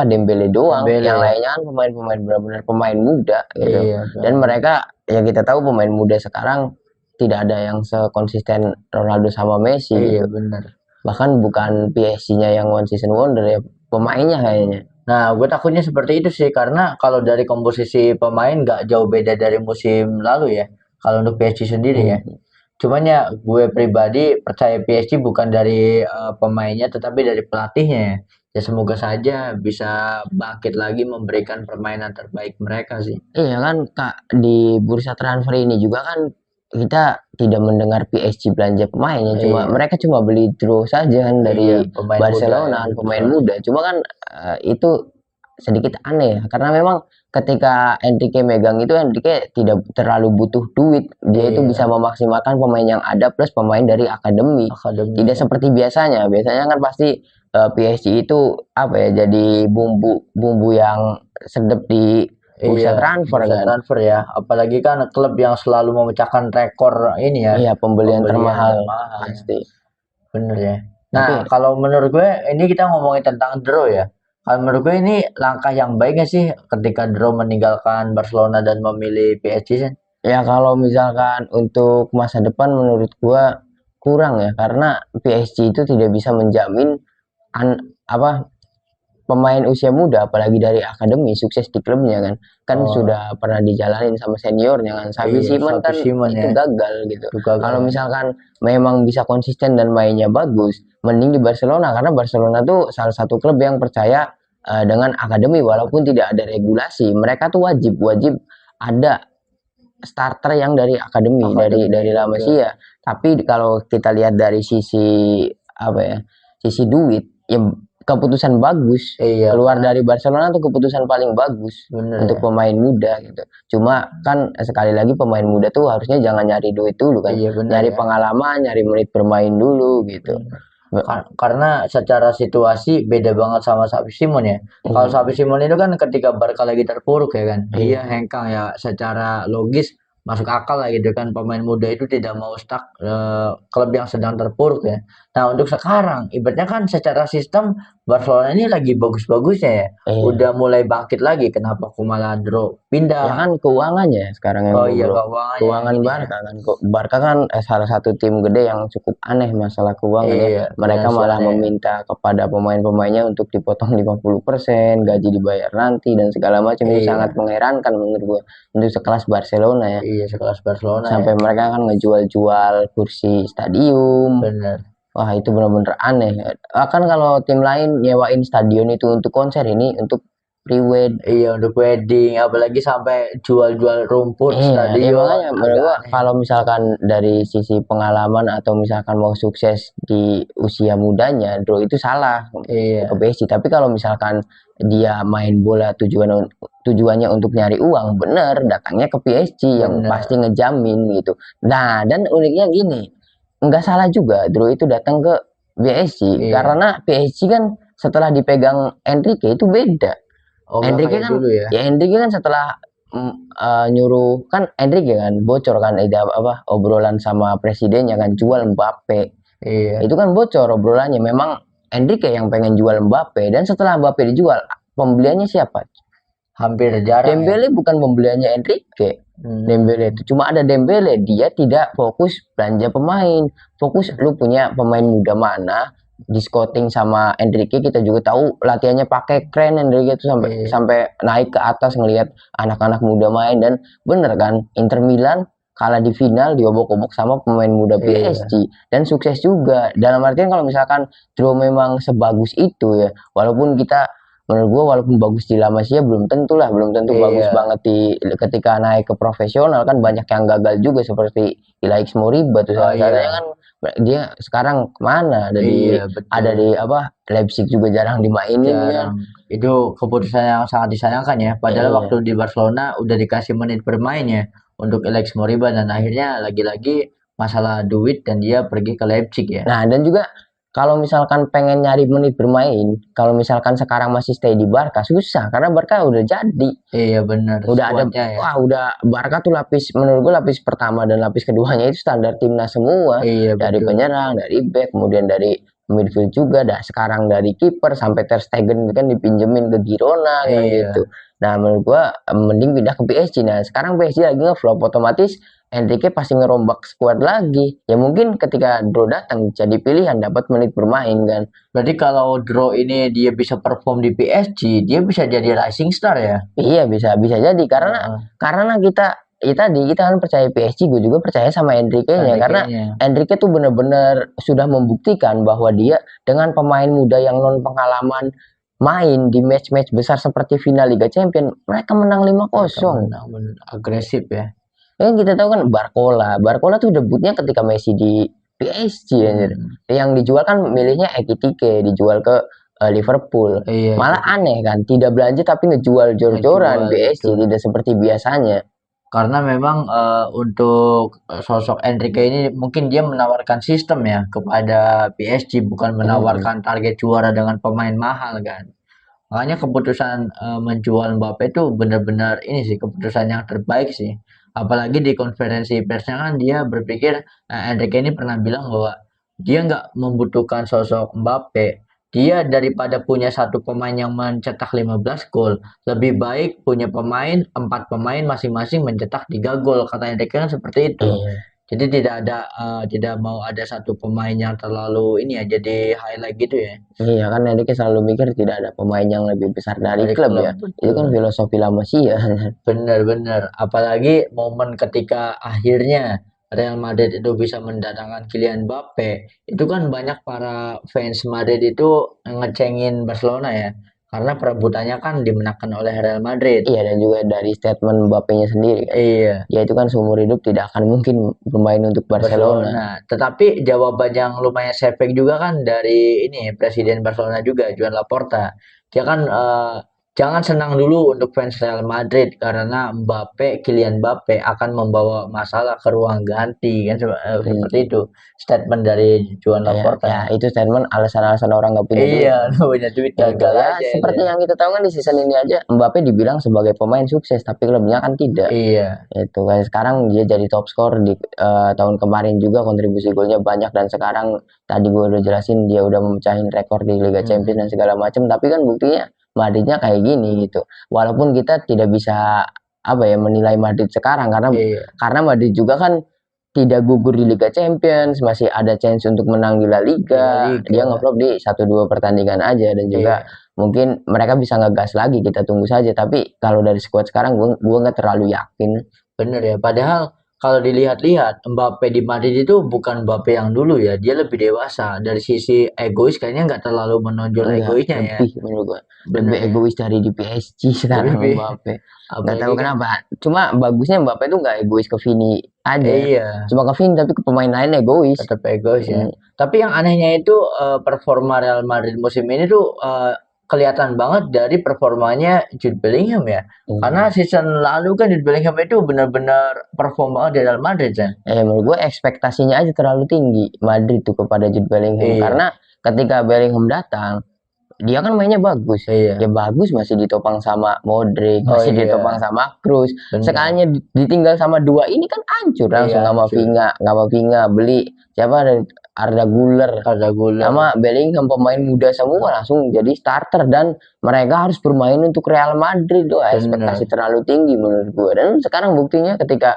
Dembele doang. Yang lainnya kan pemain-pemain benar-benar pemain muda gitu. Dan mereka ya kita tahu pemain muda sekarang tidak ada yang sekonsisten Ronaldo sama Messi. Iya, benar. Bahkan bukan PSG-nya yang one season wonder ya, pemainnya kayaknya. Nah, gue takutnya seperti itu sih, karena kalau dari komposisi pemain nggak jauh beda dari musim lalu ya, kalau untuk PSG sendiri ya. Cuman ya gue pribadi percaya PSG bukan dari pemainnya, tetapi dari pelatihnya ya. Ya semoga saja bisa bangkit lagi memberikan permainan terbaik mereka sih. Iya kan Kak, di bursa transfer ini juga kan kita tidak mendengar PSG belanja pemainnya, mereka cuma beli draw saja kan dari Barcelona, pemain muda. Cuma kan itu sedikit aneh ya, karena memang ketika Enrique megang itu, Enrique tidak terlalu butuh duit. Dia itu bisa memaksimalkan pemain yang ada plus pemain dari akademi. Tidak seperti biasanya. Biasanya kan pasti PSG itu jadi bumbu yang sedap di bursa transfer ya, apalagi kan klub yang selalu memecahkan rekor ini ya. Iya, pembelian termahal pasti. Bener ya. Nah, kalau menurut gue ini kita ngomongin tentang draw ya. Kalau menurut gue ini langkah yang baik gak sih ketika draw meninggalkan Barcelona dan memilih PSG sih? Ya kalau misalkan untuk masa depan menurut gue kurang ya, karena PSG itu tidak bisa menjamin pemain usia muda, apalagi dari akademi sukses di klubnya kan sudah pernah dijalanin sama seniornya kan. Xavi Simons kan itu gagal gitu. Kalau misalkan memang bisa konsisten dan mainnya bagus, mending di Barcelona, karena Barcelona tuh salah satu klub yang percaya dengan akademi walaupun tidak ada regulasi. Mereka tuh wajib ada starter yang dari akademi, dari La Oke. Masia. Tapi kalau kita lihat dari sisi apa ya, sisi duit, ya keputusan bagus. Iya, Keluar kan? dari Barcelona tuh keputusan paling bagus Bener untuk ya. pemain muda gitu. Cuma kan sekali lagi pemain muda tuh harusnya jangan nyari duit dulu kan, Iya bener nyari ya. pengalaman, nyari menit bermain dulu gitu. Bener. Karena secara situasi beda banget sama Xavi Simon ya. Kalau Iya, Xavi Simon itu kan ketika Barca lagi terpuruk ya kan, dia iya, hengkang ya secara logis masuk akal lah gitu kan pemain muda itu tidak mau stuck klub yang sedang terpuruk ya. Nah untuk sekarang ibaratnya kan secara sistem Barcelona ini lagi bagus-bagusnya ya. iya. Udah mulai bangkit lagi. Kenapa aku malah draw Ya pindah? kan keuangannya sekarang yang Oh iya bobrok. keuangannya yang Keuangan ini ya. Barca kan. Barca kan salah satu tim gede yang cukup aneh masalah keuangan ya. Iya Mereka malah finansialnya ya. meminta kepada pemain-pemainnya untuk dipotong 50%, gaji dibayar nanti dan segala macam. Itu sangat Iya, mengherankan menurut gua untuk sekelas Barcelona ya. iya sekelas Barcelona ya. Sampai mereka kan ngejual-jual kursi stadium. Bener. Wah, itu benar-benar aneh. Akan kalau tim lain nyewain stadion itu untuk konser, ini untuk pre-wed. Iya untuk wedding, apalagi sampai jual-jual rumput Iya, ya stadion, makanya menurut agak gua aneh. kalau misalkan dari sisi pengalaman atau misalkan mau sukses di usia mudanya, Bro itu salah ke Iya, PSG. Tapi kalau misalkan dia main bola tujuannya untuk nyari uang, bener datangnya ke PSG yang pasti bener. ngejamin gitu. Nah, dan uniknya gini, nggak salah juga Bro itu datang ke PSG Iya. karena PSG kan setelah dipegang Enrique itu beda. Oh nggak Enrique kayak kan dulu ya? ya Enrique kan setelah nyuruh kan Enrique kan bocor kan ide apa obrolan sama presidennya kan jual Mbappe. Iya, Itu kan bocor obrolannya. Memang Enrique yang pengen jual Mbappe dan setelah Mbappe dijual pembeliannya siapa? hampir jarang ya. Dembele bukan pembeliannya Enrique. Dembele Hmm, itu cuma ada Dembele, dia tidak fokus belanja pemain, fokus lu punya pemain muda mana di scouting sama Enrique. Kita juga tahu latihannya pakai keren Enrique itu sampai iya, sampai naik ke atas ngelihat anak-anak muda main dan bener kan Inter Milan kalah di final diobok-obok sama pemain muda iya, PSG dan sukses juga dalam artian kalau misalkan draw memang sebagus itu ya walaupun kita menurut gua walaupun bagus di La Masia belum tentu lah belum tentu bagus iya, banget di ketika naik ke profesional kan banyak yang gagal juga seperti Ilaix Moriba tuh oh salah satunya iya, kan dia sekarang kemana iya ada betul. di apa Leipzig juga jarang dimainin kan. Jarang. Itu keputusan yang sangat disayangkan ya. Padahal waktu Iya. di Barcelona udah dikasih menit bermain ya untuk Alex Moriba dan akhirnya lagi-lagi masalah duit dan dia pergi ke Leipzig ya. Nah, dan juga kalau misalkan pengen nyari menit bermain, kalau misalkan sekarang masih stay di Barca susah karena Barca udah jadi. Iya benar Udah ada skuadnya ya. wah udah Barca tuh lapis menurut gue lapis pertama dan lapis keduanya itu standar timnas semua. Iya Dari betul. penyerang, dari back, kemudian dari midfield juga, dah sekarang dari kiper sampai Ter Stegen kan dipinjemin ke Girona kan gitu. Iya. Nah, menurut gua mending pindah ke PSG. Nah, sekarang PSG lagi ngeflop otomatis Enrique pasti ngerombak skuad lagi. Ya mungkin ketika Dro datang jadi pilihan dapat menit bermain kan. Berarti kalau Draw ini dia bisa perform di PSG, dia bisa jadi rising star ya. Iya bisa bisa jadi Heeh, karena kita ya tadi kita kan percaya PSG, gue juga percaya sama Enrique-nya karena Enrique-nya. Enrique tuh bener-bener sudah membuktikan bahwa dia dengan pemain muda yang non pengalaman main di match-match besar seperti final Liga Champions mereka menang Mereka 5-0. menang bener agresif ya. Ya kita tahu kan Barcola tuh debutnya ketika Messi di PSG anjir. Hmm, Yang dijual kan milihnya Ekitike dijual ke Liverpool. iya Malah gitu. aneh kan, tidak belanja tapi ngejual jor-joran Ngejual PSG betul. tidak seperti biasanya. Karena memang untuk sosok Enrique ini mungkin dia menawarkan sistem ya kepada PSG bukan Mm-mm. menawarkan target juara dengan pemain mahal kan. Makanya keputusan menjual Mbappe itu benar-benar ini sih keputusan yang terbaik sih. Apalagi di konferensi persnya kan dia berpikir Enrique ini pernah bilang bahwa dia nggak membutuhkan sosok Mbappe. Dia daripada punya satu pemain yang mencetak 15 gol, lebih baik punya empat pemain masing-masing mencetak 3 gol. Kata Enrique kan seperti itu. Iya, Jadi tidak mau ada satu pemain yang terlalu ini ya jadi highlight gitu ya iya kan Enrique selalu mikir tidak ada pemain yang lebih besar dari dari klub klub ya. Itu kan betul. filosofi La Masia. Bener-bener, apalagi momen ketika akhirnya Real Madrid itu bisa mendatangkan Kylian Mbappe, itu kan banyak para fans Madrid itu ngecengin Barcelona ya, karena perebutannya kan dimenangkan oleh Real Madrid. Iya, dan juga dari statement Mbappe-nya sendiri kan. Iya. Ya itu kan seumur hidup tidak akan mungkin bermain untuk Barcelona. Tetapi jawaban yang lumayan sepek juga kan dari ini Presiden Barcelona juga, Joan Laporta. Dia kan jangan senang dulu untuk fans Real Madrid karena Kylian Mbappe akan membawa masalah ke ruang ganti kan seperti itu statement dari Joan Ya, Laporta. ya itu statement alasan-alasan orang nggak punya duit. Iya, punya duit Ya, itu gagal ya aja seperti itu. yang kita tahu kan di season ini aja Mbappe dibilang sebagai pemain sukses, tapi klubnya kan tidak. Iya, Itu kayak sekarang dia jadi top skor di tahun kemarin juga, kontribusi golnya banyak, dan sekarang tadi gue udah jelasin dia udah memecahin rekor di Liga Champions dan segala macam, tapi kan buktinya Madridnya kayak gini gitu. Walaupun kita tidak bisa apa ya menilai Madrid sekarang iya. karena Madrid juga kan tidak gugur di Liga Champions, masih ada chance untuk menang di La Liga. Liga. Dia ngevlog di 1-2 pertandingan aja, dan juga mungkin mereka bisa ngegas lagi, kita tunggu saja. Tapi kalau dari skuad sekarang gue nggak terlalu yakin. Bener ya, padahal kalau dilihat-lihat Mbappe di Madrid itu bukan Mbappe yang dulu ya, dia lebih dewasa. Dari sisi egois kayaknya nggak terlalu menonjol Enggak, egoisnya ya. lebih menurut gue. Bener Lebih ya. egois dari di PSG sekarang Lebih Mbappe. Nggak apalagi tahu kan kenapa. Cuma bagusnya Mbappe tuh nggak egois ke Vini aja. iya, Cuma ke Vini tapi ke pemain lain egois. tetap egois ya. Mm, Tapi yang anehnya itu performa Real Madrid musim ini tuh kelihatan banget dari performanya Jude Bellingham ya. Karena mm. season lalu kan Jude Bellingham itu benar-benar perform banget di Real Madrid kan. Menurut gue ekspektasinya aja terlalu tinggi Madrid tuh kepada Jude Bellingham, Iya. karena ketika Bellingham datang dia kan mainnya bagus. Iya. Ya bagus, masih ditopang sama Modric, Oh masih iya. ditopang sama Kroos. Bener. Sekalinya ditinggal sama dua ini kan hancur langsung. Iya, Sama Vinga beli siapa, ada Arda Güler sama Bellingham, pemain muda semua langsung jadi starter, dan mereka harus bermain untuk Real Madrid. Doh, ekspektasi terlalu tinggi menurut gue. Dan sekarang buktinya ketika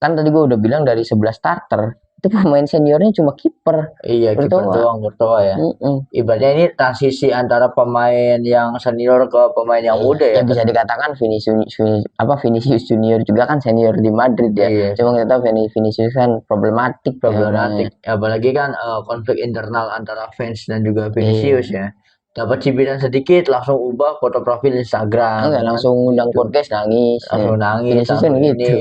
kan tadi gue udah bilang dari 11 starter itu pemain seniornya cuma kiper. Iya, kiper doang, Courtois ya. Ibaratnya ini transisi antara pemain yang senior ke pemain yang muda ya. Ya bisa dikatakan Vinicius Junior juga kan senior di Madrid ya. Iya. Cuma kita tahu Vinicius kan problematik. Apalagi kan konflik internal antara fans dan juga Vinicius ya. Dapat cibiran sedikit langsung ubah foto profil Instagram. Enggak, langsung undang podcast nangis. Langsung nangis, Vinicius kan gitu.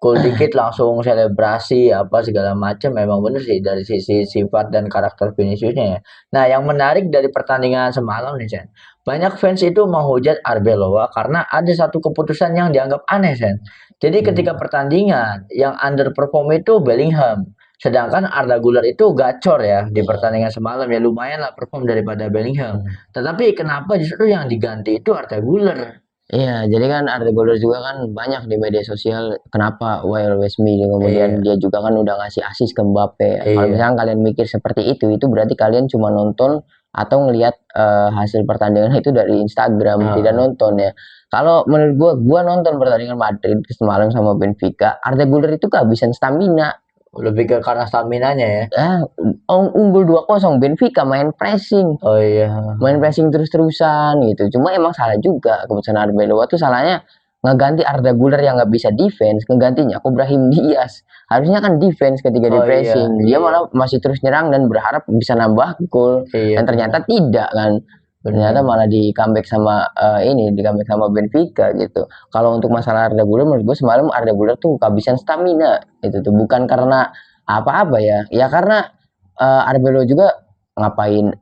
Gol dikit langsung selebrasi apa segala macam. Memang bener sih dari sisi sifat dan karakter Viniciusnya ya. Nah, yang menarik dari pertandingan semalam nih Sen, banyak fans itu menghujat Arbeloa karena ada satu keputusan yang dianggap aneh Sen. Jadi ketika pertandingan yang underperform itu Bellingham, sedangkan Arda Güler itu gacor ya di pertandingan semalam ya, lumayan lah perform daripada Bellingham. Tetapi kenapa justru yang diganti itu Arda Güler? Iya, jadi kan Arda Güler juga kan banyak di media sosial, kenapa why always me, kemudian dia juga kan udah ngasih asis ke Mbappe. Kalau misalnya kalian mikir seperti itu berarti kalian cuma nonton atau ngelihat hasil pertandingan itu dari Instagram, tidak nonton ya. Kalau menurut gua nonton pertandingan Madrid semalam sama Benfica, Arda Güler itu kehabisan stamina. Lebih ke karena stamina-nya ya. Unggul 2-0 Benfica main pressing. Oh iya. Main pressing terus-terusan gitu. Cuma emang salah juga keputusan Arbeloa tuh, salahnya ngeganti Arda Güler yang nggak bisa defense, ngegantinya Brahim Diaz. Harusnya kan defense ketika di pressing. Dia malah masih terus nyerang dan berharap bisa nambah gol. Dan ternyata tidak kan. Ternyata malah di comeback sama Benfica gitu. Kalau untuk masalah Arda Güler, menurut gue semalam Arda Güler tuh kehabisan stamina. Itu tuh bukan karena apa-apa ya. Ya karena Arbeloa juga ngapain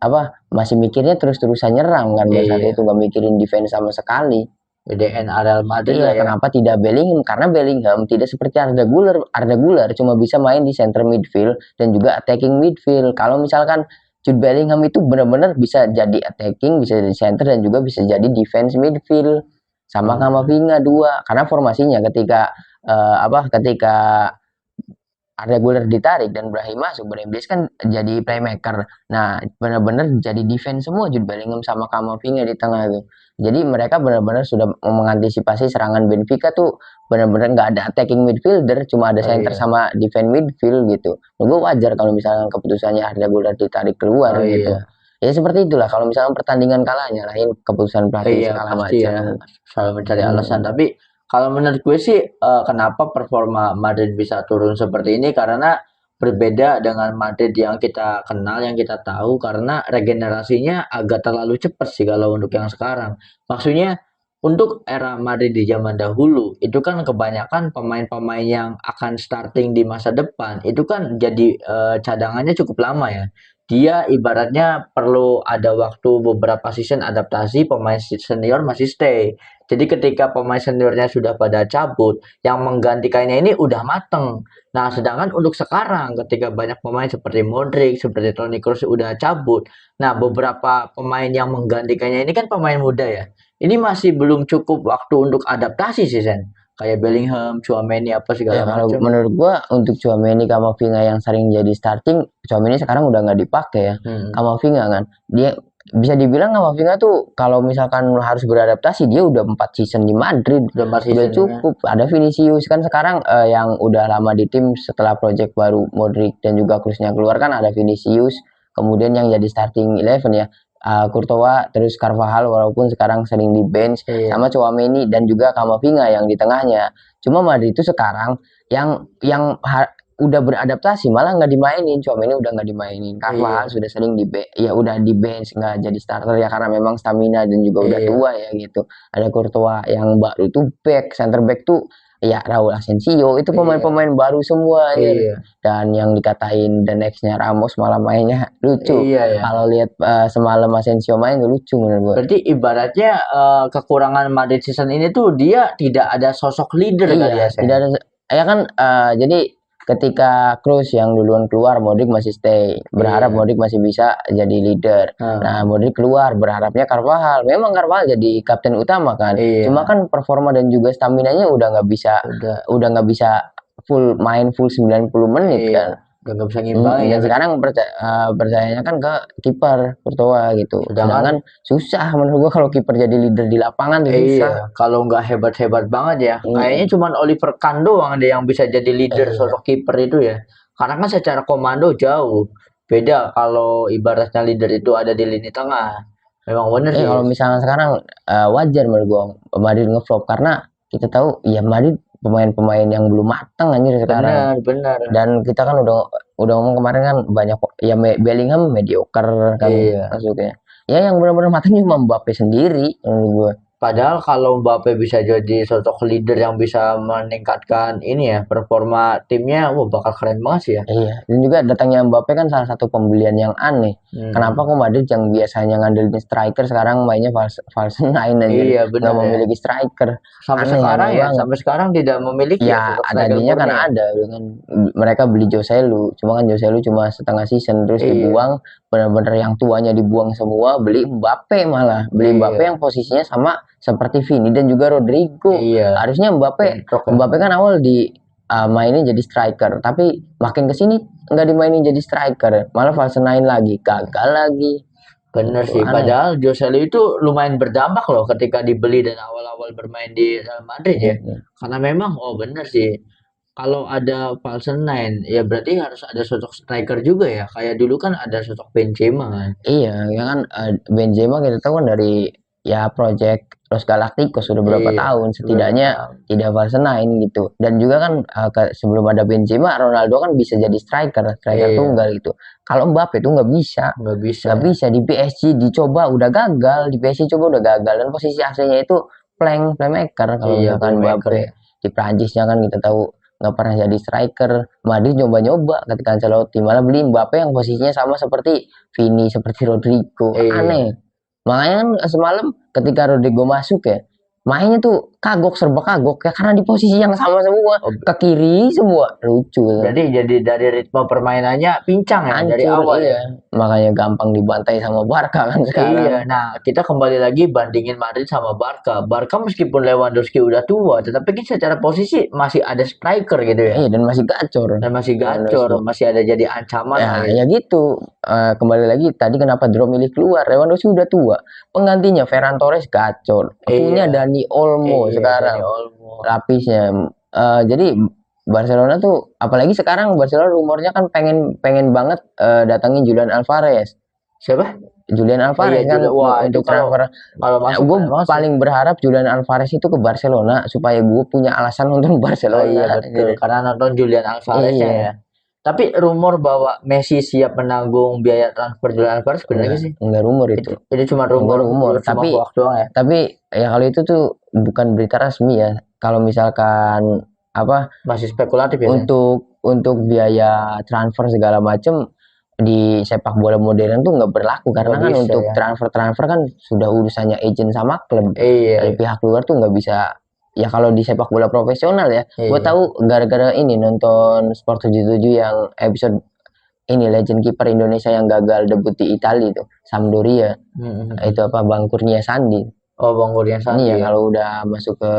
masih mikirnya terus-terusan nyerang kan, saat itu nggak mikirin defense sama sekali. BDN Real Madrid ya. Kenapa tidak Bellingham? Karena Bellingham tidak seperti Arda Güler cuma bisa main di center midfield dan juga attacking midfield. Kalau misalkan Jude Bellingham itu benar-benar bisa jadi attacking, bisa jadi center, dan juga bisa jadi defense midfield sama Camavinga dua. Karena formasinya ketika Arda Güler ditarik dan Brahim masuk, Brahim Diaz kan jadi playmaker. Nah, benar-benar jadi defense semua Jude Bellingham sama Camavinga di tengah itu. Jadi mereka benar-benar sudah mengantisipasi serangan Benfica tuh, benar-benar nggak ada attacking midfielder, cuma ada center sama defense midfield gitu. Menurut wajar kalau misalnya keputusannya Arda Güler ditarik keluar gitu. Ya seperti itulah, kalau misalnya pertandingan kalah nyalahin keputusan pelatih segala macam. Selalu mencari alasan, tapi kalau menurut gue sih kenapa performa Madrid bisa turun seperti ini karena berbeda dengan Madrid yang kita kenal, yang kita tahu karena regenerasinya agak terlalu cepat sih kalau untuk yang sekarang. Maksudnya untuk era Madrid di zaman dahulu itu kan kebanyakan pemain-pemain yang akan starting di masa depan itu kan jadi cadangannya cukup lama ya. Dia ibaratnya perlu ada waktu beberapa season adaptasi, pemain senior masih stay. Jadi ketika pemain seniornya sudah pada cabut, yang menggantikannya ini udah mateng. Nah, sedangkan untuk sekarang ketika banyak pemain seperti Modric, seperti Toni Kroos udah cabut. Nah, beberapa pemain yang menggantikannya ini kan pemain muda ya. Ini masih belum cukup waktu untuk adaptasi sih, Sen. Kayak Bellingham, Tchouaméni apa Ya segala kalau macam. menurut gua untuk Tchouaméni, Camavinga yang sering jadi starting, Tchouaméni sekarang udah nggak dipakai ya. Camavinga kan, dia bisa dibilang Camavinga tuh kalau misalkan harus beradaptasi dia udah 4 season di Madrid, Udah masih udah season ya. cukup. Ada Vinicius kan sekarang yang udah lama di tim setelah project baru Modric dan juga Kroosnya keluar kan ada Vinicius, kemudian yang jadi starting 11 ya. Courtois terus Carvajal walaupun sekarang sering di bench, Iya. sama Tchouaméni dan juga Camavinga yang di tengahnya. Cuma Madrid itu sekarang udah beradaptasi malah nggak dimainin. Tchouaméni udah nggak dimainin. Carvajal Iya. sudah sering ya udah di bench nggak jadi starter ya karena memang stamina dan juga udah Iya. tua ya gitu. Ada Courtois yang baru tuh center back tuh ya Raul Asensio itu pemain-pemain baru semua anjir. Iya. Dan yang dikatain the next-nya Ramos malah mainnya lucu. Iya ya. Kalau lihat semalam Asensio main lucu menurut gue. Berarti ibaratnya kekurangan Madrid season ini tuh dia tidak ada sosok leader kali ya, Iya, Sen? tidak ada ya kan jadi ketika Kroos yang duluan keluar Modric masih stay. Berharap Iya. Modric masih bisa jadi leader. Nah, Modric keluar berharapnya Carvajal. Memang Carvajal jadi kapten utama kan. Iya. Cuma kan performa dan juga staminanya udah nggak bisa nggak bisa full 90 menit kan. Udah nggak bisa ngimbangin ya. Dan sekarang percayanya kan ke kiper Courtois gitu. Sedangkan susah menurut gua kalau kiper jadi leader di lapangan tuh susah. Iya, kalau nggak hebat-hebat banget ya. Kayaknya cuma Oliver Kahn doang deh yang bisa jadi leader sosok kiper itu ya. Karena kan secara komando jauh. Beda kalau ibaratnya leader itu ada di lini tengah. Memang bener sih. Kalau misalnya sekarang wajar menurut gua Madrid ngeflop karena kita tahu ya Madrid pemain-pemain yang belum matang anjir sekarang. Benar. Dan kita kan udah ngomong kemarin kan banyak ya Bellingham mediocre kan masuknya. Ya yang benar-benar matang cuma Mbappe sendiri menurut gua. Padahal kalau Mbappe bisa jadi sosok leader yang bisa meningkatkan ini ya performa timnya, wah bakal keren banget sih ya. Iya, dan juga datangnya Mbappe kan salah satu pembelian yang aneh. Kenapa kok Madrid yang biasanya ngandelin striker sekarang mainnya false nine aja, Iya, benar nggak memiliki striker. Sampai sekarang tidak memiliki ya tadinya kan ada dengan mereka beli Joselu, cuma kan Joselu cuma setengah season terus dibuang, benar-benar yang tuanya dibuang semua, beli Mbappe malah beli Mbappe yang posisinya sama seperti Vini dan juga Rodrigo. Harusnya Mbappe kan awal di mainin jadi striker, tapi makin kesini nggak dimainin jadi striker, malah false nine lagi, gagal lagi. Bener sih, padahal Joselu itu lumayan berdampak loh ketika dibeli dan awal-awal bermain di Real Madrid ya. Karena memang, bener sih, kalau ada false nine, ya berarti harus ada sosok striker juga ya. Kayak dulu kan ada sosok Benzema kan. Iya, ya kan Benzema kita tahu kan dari ya project Los Galacticos sudah berapa tahun setidaknya tidak false nine gitu. Dan juga kan sebelum ada Benzema, Ronaldo kan bisa jadi striker tunggal gitu. Kalau Mbappe itu nggak bisa di PSG dicoba udah gagal, di PSG coba udah gagal dan posisi aslinya itu playmaker kalau misalkan Mbappe di Prancisnya kan kita tahu nggak pernah jadi striker. Madrid nyoba-nyoba ketika Ancelotti malah beli Mbappe yang posisinya sama seperti Vini, seperti Rodrigo. Aneh. Makanya kan semalam ketika Rodrigo masuk ya, mainnya tuh serba kagok ya karena di posisi yang sama semua, ke kiri semua, lucu. Jadi dari ritme permainannya pincang ya dari awal ya. Makanya gampang dibantai sama Barca kan sekarang. Iya, nah kita kembali lagi bandingin Madrid sama Barca. Barca meskipun Lewandowski udah tua, tetapi kan secara posisi masih ada striker gitu ya. Iya, dan masih gacor. Masih ada jadi ancaman. Ya gitu. Kembali lagi tadi kenapa Drop milih keluar? Lewandowski udah tua. Penggantinya Ferran Torres gacor. Punya Dani Olmo sekarang lapisnya. Jadi Barcelona tuh apalagi sekarang Barcelona rumornya kan pengen banget datangin Julian Alvarez. Siapa? Julian Alvarez kan untuk transfer. Gue paling berharap Julian Alvarez itu ke Barcelona supaya gue punya alasan untuk Barcelona. Iya betul. Karena nonton Julian Alvarez ya. Tapi rumor bahwa Messi siap menanggung biaya transfer Julian Alvarez benar gak sih? Enggak rumor itu. Itu cuma rumor, Rumor, cuma tapi hoax doang ya. tapi ya kalau itu tuh bukan berita resmi ya. Kalau misalkan apa Masih spekulatif ya. untuk biaya transfer segala macem di sepak bola modern tuh nggak berlaku karena Nggak kan bisa, untuk ya. transfer kan sudah urusannya agent sama klub. Iya. Dari pihak luar tuh nggak bisa. Ya kalau di sepak bola profesional ya, gue Iya. tahu gara-gara ini nonton Sport 77 yang episode ini legend kiper Indonesia yang gagal debut di Italia itu Sampdoria. Itu apa Bang Kurnia Sandi. Oh, Bang Kurnia Sandi. Ini ya Ya. kalau udah masuk ke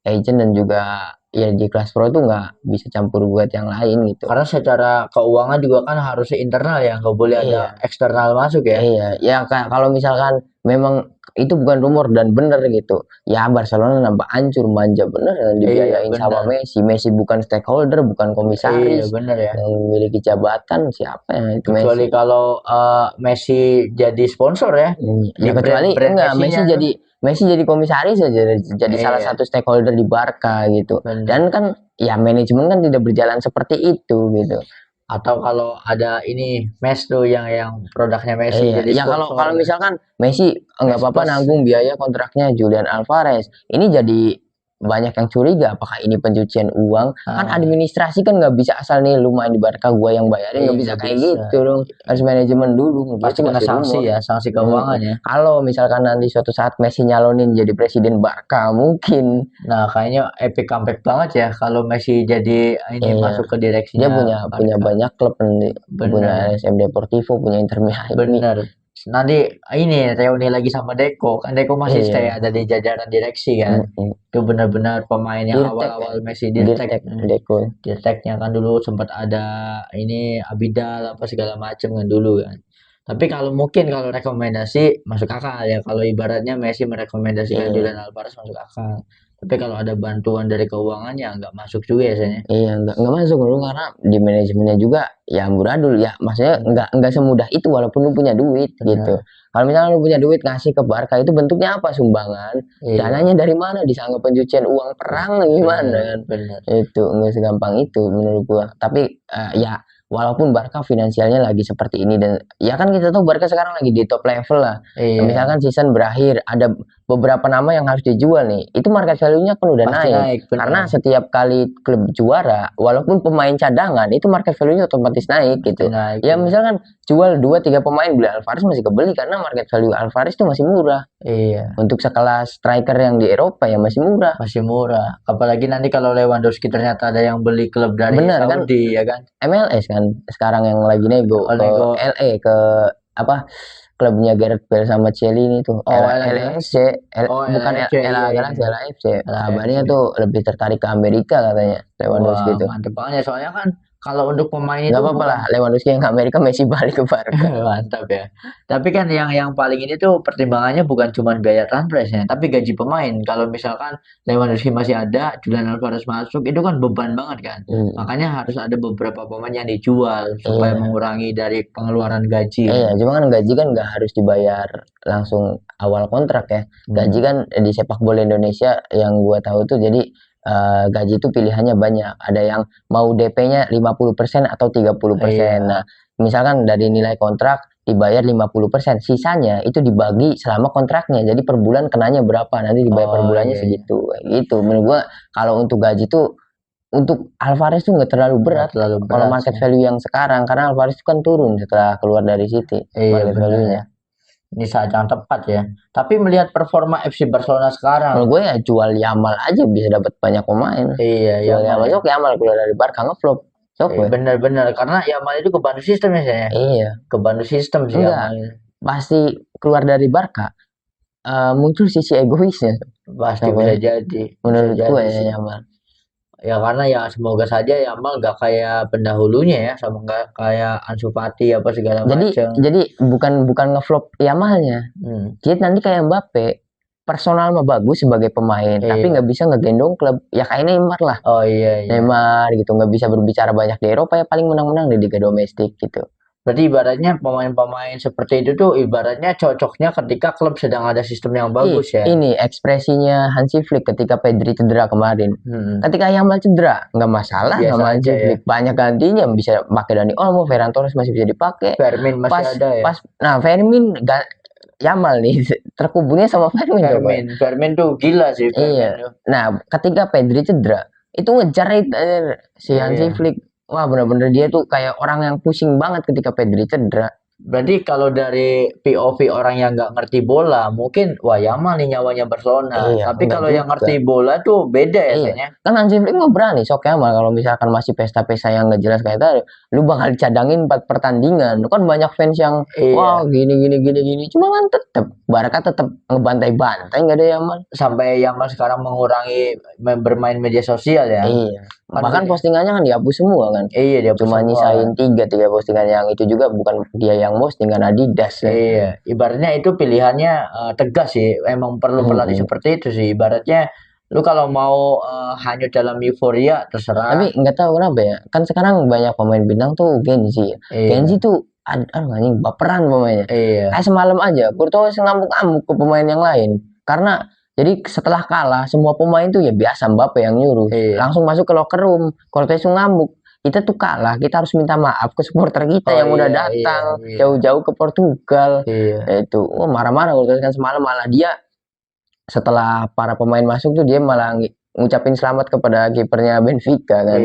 agent dan juga ya di kelas pro itu nggak bisa campur buat yang lain gitu. Karena secara keuangan juga kan harusnya internal ya, nggak boleh ada eksternal masuk ya. Iya, ya kalau misalkan memang itu bukan rumor dan bener gitu, ya Barcelona nambah hancur manja bener dibiayain sama Messi. Messi bukan stakeholder, bukan komisaris, bener ya. yang memiliki jabatan siapa ya itu Kecuali Messi. kalau Messi jadi sponsor ya. Ya kecuali enggak Messi jadi komisaris aja, jadi salah satu stakeholder di Barca gitu. Bener. Dan kan ya manajemen kan tidak berjalan seperti itu gitu. Atau kalau ada ini Mes tuh yang produknya Messi jadi ya sponsor. kalau misalkan Messi nggak apa-apa nanggung biaya kontraknya Julian Alvarez, ini jadi banyak yang curiga apakah ini pencucian uang. Kan administrasi kan nggak bisa asal nih lu main di Barca gua yang bayarin, nggak bisa kayak gitu dong, harus manajemen dulu. Pasti kena sanksi ya, sanksi keuangan ya. Kalau misalkan nanti suatu saat Messi nyalonin jadi presiden Barca mungkin. Nah kayaknya epic comeback banget ya kalau Messi jadi ini masuk ke direksinya. Dia punya banyak klub nih, punya SM Deportivo, punya Inter Miami. Bener. Nanti ini reuni lagi sama Deco, kan Deco masih stay ada di jajaran direksi kan. Itu benar-benar pemain yang awal-awal Messi Dirteknya kan dulu sempat ada ini Abidal apa segala macam kan dulu kan. Tapi kalau rekomendasi masuk akal ya, kalau ibaratnya Messi merekomendasikan Julian Alvarez masuk akal. Tapi kalau ada bantuan dari keuangan ya nggak masuk juga biasanya. Iya nggak masuk dulu karena di manajemennya juga ya amburadul ya, maksudnya nggak semudah itu walaupun lu punya duit gitu. Kalau misalnya lu punya duit ngasih ke Barca itu bentuknya apa, sumbangan, dananya dari mana, disangka pencucian uang perang gimana kan? Itu nggak segampang itu menurut gua. Tapi ya walaupun Barca finansialnya lagi seperti ini dan ya kan kita tahu Barca sekarang lagi di top level lah. Misalkan season berakhir ada beberapa nama yang harus dijual nih, itu market value-nya kan udah naik karena setiap kali klub juara walaupun pemain cadangan itu market value-nya otomatis naik gitu. Ya misalkan jual 2-3 pemain beli Alvarez masih kebeli karena market value Alvarez itu masih murah. Untuk sekelas striker yang di Eropa ya masih murah. Apalagi nanti kalau Lewandowski ternyata ada yang beli klub dari Saudi ya kan. MLS kan sekarang yang lagi nego ke LA ke apa klubnya Gareth Bale sama Chiellini tuh. LAFC bukan LAFC. Kabarnya tuh lebih tertarik ke Amerika katanya Lewandowski itu. Mantep banget soalnya kan kalau untuk pemain itu nggak apa-apa lah Lewandowski yang ke Amerika, Messi balik ke Barca. Mantap ya. Tapi kan yang paling ini tuh pertimbangannya bukan cuma biaya transfernya, tapi gaji pemain. Kalau misalkan Lewandowski masih ada, Julian Alvarez masuk, itu kan beban banget kan. Makanya harus ada beberapa pemain yang dijual supaya mengurangi dari pengeluaran gaji. Cuma kan gaji kan nggak harus dibayar langsung awal kontrak ya. Gaji kan di sepak bola Indonesia yang gua tahu tuh jadi gaji itu pilihannya banyak. Ada yang mau DP-nya 50% atau 30%. Nah, misalkan dari nilai kontrak dibayar 50%, sisanya itu dibagi selama kontraknya. Jadi per bulan kenanya berapa, nanti dibayar per bulannya segitu. Gitu. Menurut gua kalau untuk gaji tuh untuk Alvarez tuh nggak terlalu berat. Kalau market value yang sekarang, karena Alvarez itu kan turun setelah keluar dari City market value-nya. Ini saat yang tepat ya. Tapi melihat performa FC Barcelona sekarang, menurut gue ya jual Yamal aja bisa dapat banyak pemain. Jual Yamal, sok Yamal keluar dari Barca ngeflop. Bener-bener karena Yamal itu kebantu sistem ya. Kebantu sistem sih. Pasti keluar dari Barca muncul sisi egoisnya. Pasti bisa jadi. Menurut gue ya Yamal. Ya karena ya semoga saja Yamal gak kayak pendahulunya ya, sama gak kayak Ansu Fati apa segala macam. Jadi bukan ngeflop Yamalnya. Jadi nanti kayak Mbappe, personal mah bagus sebagai pemain, tapi nggak bisa ngegendong klub. Ya kayak Neymar lah. Neymar gitu nggak bisa berbicara banyak di Eropa, ya paling menang-menang di liga domestik gitu. Berarti ibaratnya pemain-pemain seperti itu tuh ibaratnya cocoknya ketika klub sedang ada sistem yang bagus ya. Ini ekspresinya Hansi Flick ketika Pedri cedera kemarin. Ketika Yamal cedera, nggak masalah Biasa sama Hansi aja ya. Flick. Banyak gantinya, bisa pakai Dani Olmo, Ferran Torres masih bisa dipakai. Fermin masih ada ya. Nah Fermin Yamal nih terkuburnya sama Fermin coba. Fermin tuh gila sih Fermin tuh. Nah, ketika Pedri cedera, itu ngejar si Hansi Flick. Wah, bener-bener dia tuh kayak orang yang pusing banget ketika Pedri cedera. Berarti kalau dari POV orang yang nggak ngerti bola, mungkin wah Yamal nih nyawanya Barcelona. Iya, Tapi enggak kalau yang juga. ngerti bola tuh beda ya kayaknya. Kan Hansi Flick mah berani sok Yamal kalau misalkan masih pesta-pesta yang nggak jelas kayak tadi, lu bakal dicadangin 4 pertandingan. Lu kan banyak fans yang wah gini. Cuma kan tetep Barca tetep ngebantai-bantai nggak ada Yamal. Sampai Yamal sekarang mengurangi bermain media sosial ya. Iya. Bahkan postingannya kan dihapus semua kan. Iya, dia cuma nyisain 3 postingan yang itu juga bukan dia yang posting kan Adidas ya. Iya, ibaratnya itu pilihannya tegas sih. Emang perlu pelatih seperti itu sih. Ibaratnya lu kalau mau hanyut dalam euforia terserah. Tapi nggak tahu kenapa ya. Kan sekarang banyak pemain bintang tuh Genji ya. Genji tuh anjing baperan pemainnya. Kayak semalam aja Courtois ngamuk-ngamuk ke pemain yang lain. Karena jadi setelah kalah semua pemain tuh ya biasa Mbappe yang nyuruh. Langsung masuk ke locker room. Courtois ngamuk. Kita tuh kalah, kita harus minta maaf ke supporter kita yang udah datang jauh-jauh ke Portugal. Itu marah-marah Courtois kan semalam, malah dia setelah para pemain masuk tuh dia malah ngucapin selamat kepada kipernya Benfica kan.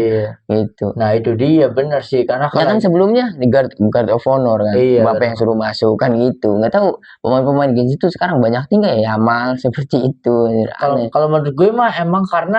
Gitu. Nah itu dia bener sih karena ya kan sebelumnya di guard of honor kan Mbappe yang suruh masuk kan gitu. Nggak tahu pemain-pemain gitu tuh sekarang banyak tinggal ya Yamal seperti itu. Kalau menurut gue mah emang karena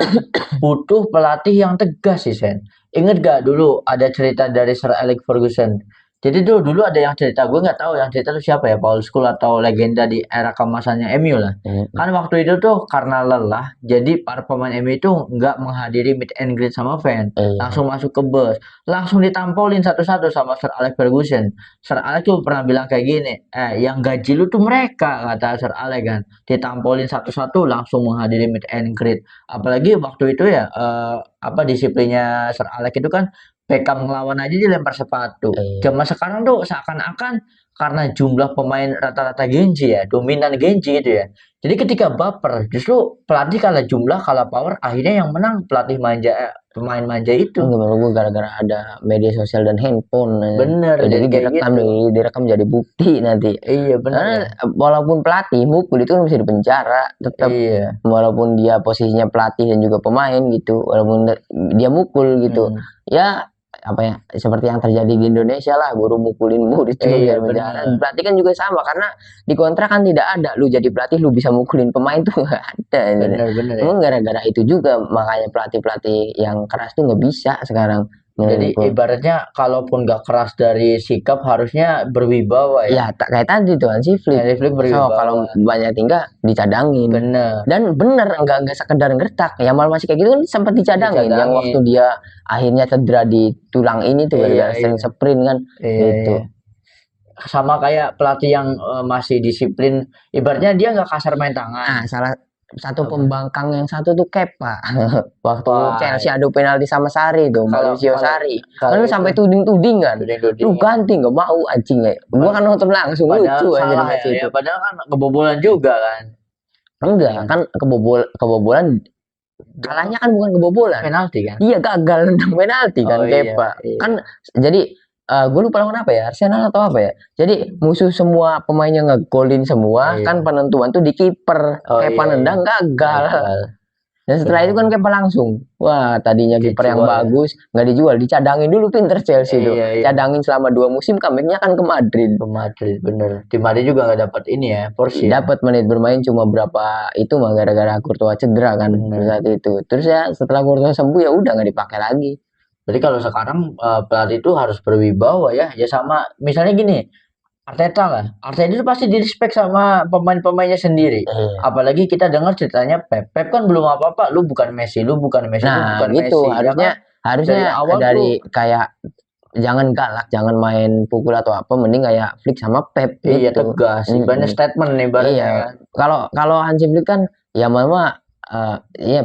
butuh pelatih yang tegas sih Sen. Ingat gak dulu ada cerita dari Sir Alex Ferguson. Jadi dulu ada yang cerita, gue nggak tahu yang cerita itu siapa ya, Paul Scholes atau legenda di era kemasannya MU lah. Kan waktu itu tuh karena lelah, jadi para pemain MU itu nggak menghadiri meet and greet sama fans, langsung masuk ke bus, langsung ditampolin satu-satu sama Sir Alex Ferguson. Sir Alex tuh pernah bilang kayak gini, yang gaji lu tuh mereka, kata Sir Alex kan, ditampolin satu-satu langsung menghadiri meet and greet. Apalagi waktu itu ya, disiplinnya Sir Alex itu kan Beckham ngelawan aja dilempar sepatu. Zaman sekarang tuh seakan-akan karena jumlah pemain rata-rata Genji ya, dominan Genji gitu ya. Jadi ketika baper, justru pelatih kalah jumlah, kalah power, akhirnya yang menang pelatih pemain manja itu. Menurut gue gara-gara ada media sosial dan handphone. Bener. Jadi direkam jadi bukti nanti. Iya bener. Karena walaupun pelatih mukul itu kan bisa dipenjara, tetap. Walaupun dia posisinya pelatih dan juga pemain gitu, walaupun dia mukul gitu, ya seperti yang terjadi di Indonesia lah, guru mukulin murid juga penjara. Pelatih kan juga sama karena di kontrak kan tidak ada lu jadi pelatih lu bisa mukulin pemain tuh nggak ada. Bener. Emang gara-gara itu juga makanya pelatih yang keras tuh nggak bisa sekarang. Jadi ibaratnya kalaupun gak keras dari sikap harusnya berwibawa ya. Ya kayak tadi tuh Hansi Flick. So kalau banyak tinggal dicadangin. Bener. Dan bener nggak sekedar gertak. Yamal masih kayak gitu kan sempat dicadangin. Yang waktu dia akhirnya cedera di tulang ini tuh sering sprint kan. Gitu. Sama kayak pelatih yang masih disiplin. Ibaratnya dia nggak kasar main tangan. Nah salah satu pembangkang yang satu tuh Kepa waktu Chelsea adu penalti sama Sarri tuh Mauricio Sarri kan sampai tuding-tudingan lu ganti nggak mau anjing ya gua kan nonton langsung lucu aja ya, padahal kan kebobolan juga kan kan kebobolan kalahnya kan bukan kebobolan penalti kan iya gagal nendang penalti kan Kepa kan jadi gue lupa lawan apa ya, Arsenal atau apa ya. Jadi musuh semua pemainnya ngegolin semua, kan penentuan tuh di kiper. Kepa nendang gagal. Dan setelah itu kan Kepa langsung. Wah, tadinya kiper yang bagus, nggak dijual, dicadangin dulu pinter Chelsea tuh. Cadangin selama 2 musim, comebacknya kan ke Madrid. Bener. Di Madrid juga nggak dapat ini ya, porsi. Dapat menit bermain cuma berapa itu mah gara-gara Courtois cedera kan saat itu. Terus ya setelah Courtois sembuh ya udah nggak dipakai lagi. Jadi kalau sekarang pelatih itu harus berwibawa ya sama misalnya gini, Arteta lah. Arteta itu pasti direspek sama pemain-pemainnya sendiri. Apalagi kita dengar ceritanya Pep kan belum apa-apa, lu bukan Messi, lu bukan Messi. Gitu, harusnya dari kayak jangan galak, jangan main pukul atau apa, mending kayak Flick sama Pep gitu. Iya tegas, ibaratnya statement nih ibaratnya. Kalau Hansi Flick kan ya mama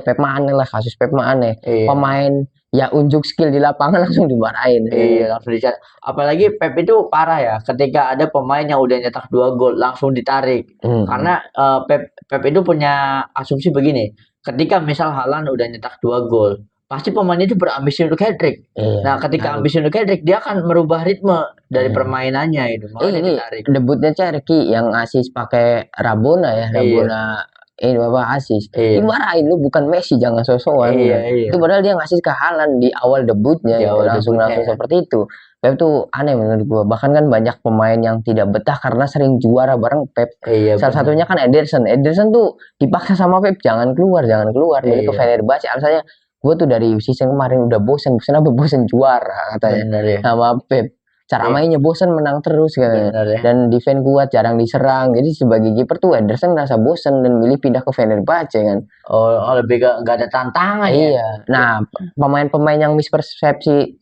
Pep mah aneh lah, kasus Pep mah aneh. Pemain ya unjuk skill di lapangan langsung dimarahin. Iya, langsung dicat. Apalagi Pep itu parah ya, ketika ada pemain yang udah nyetak 2 gol langsung ditarik. Karena Pep itu punya asumsi begini, ketika misal Haaland udah nyetak 2 gol, pasti pemain itu berambisi untuk hat-trick. Iya, Nah, ketika ambisi untuk hat-trick, dia akan merubah ritme dari Iya. permainannya itu. Makanya ini ditarik. debutnya Cherky yang asis pakai Rabona ya, Rabona ini bapak asis. Iya. Dimarahin, lu bukan Messi, jangan sosokan. Iya, iya. Itu padahal dia ngasih ke Haaland di awal debutnya, Di awal langsung debutnya, ya. seperti itu. Pep tuh aneh menurut gua. Bahkan kan banyak pemain yang tidak betah karena sering juara bareng Pep. Iya, Salah benar. satunya kan Ederson. Ederson tuh dipaksa sama Pep, jangan keluar. Balik ke Iya. Fenerbahce. Alasannya gue tuh dari season kemarin udah bosen juara katanya. Benar ya. Sama Pep. Cara Iya. mainnya bosen, menang terus katanya. Benar ya. Dan defense kuat, jarang diserang. Jadi sebagai kiper tuh Ederson ngerasa bosen dan milih pindah ke Fenerbahce kan. Oh, lebih nggak ada tantangan ya. Iya. Nah, pemain-pemain yang mispersepsi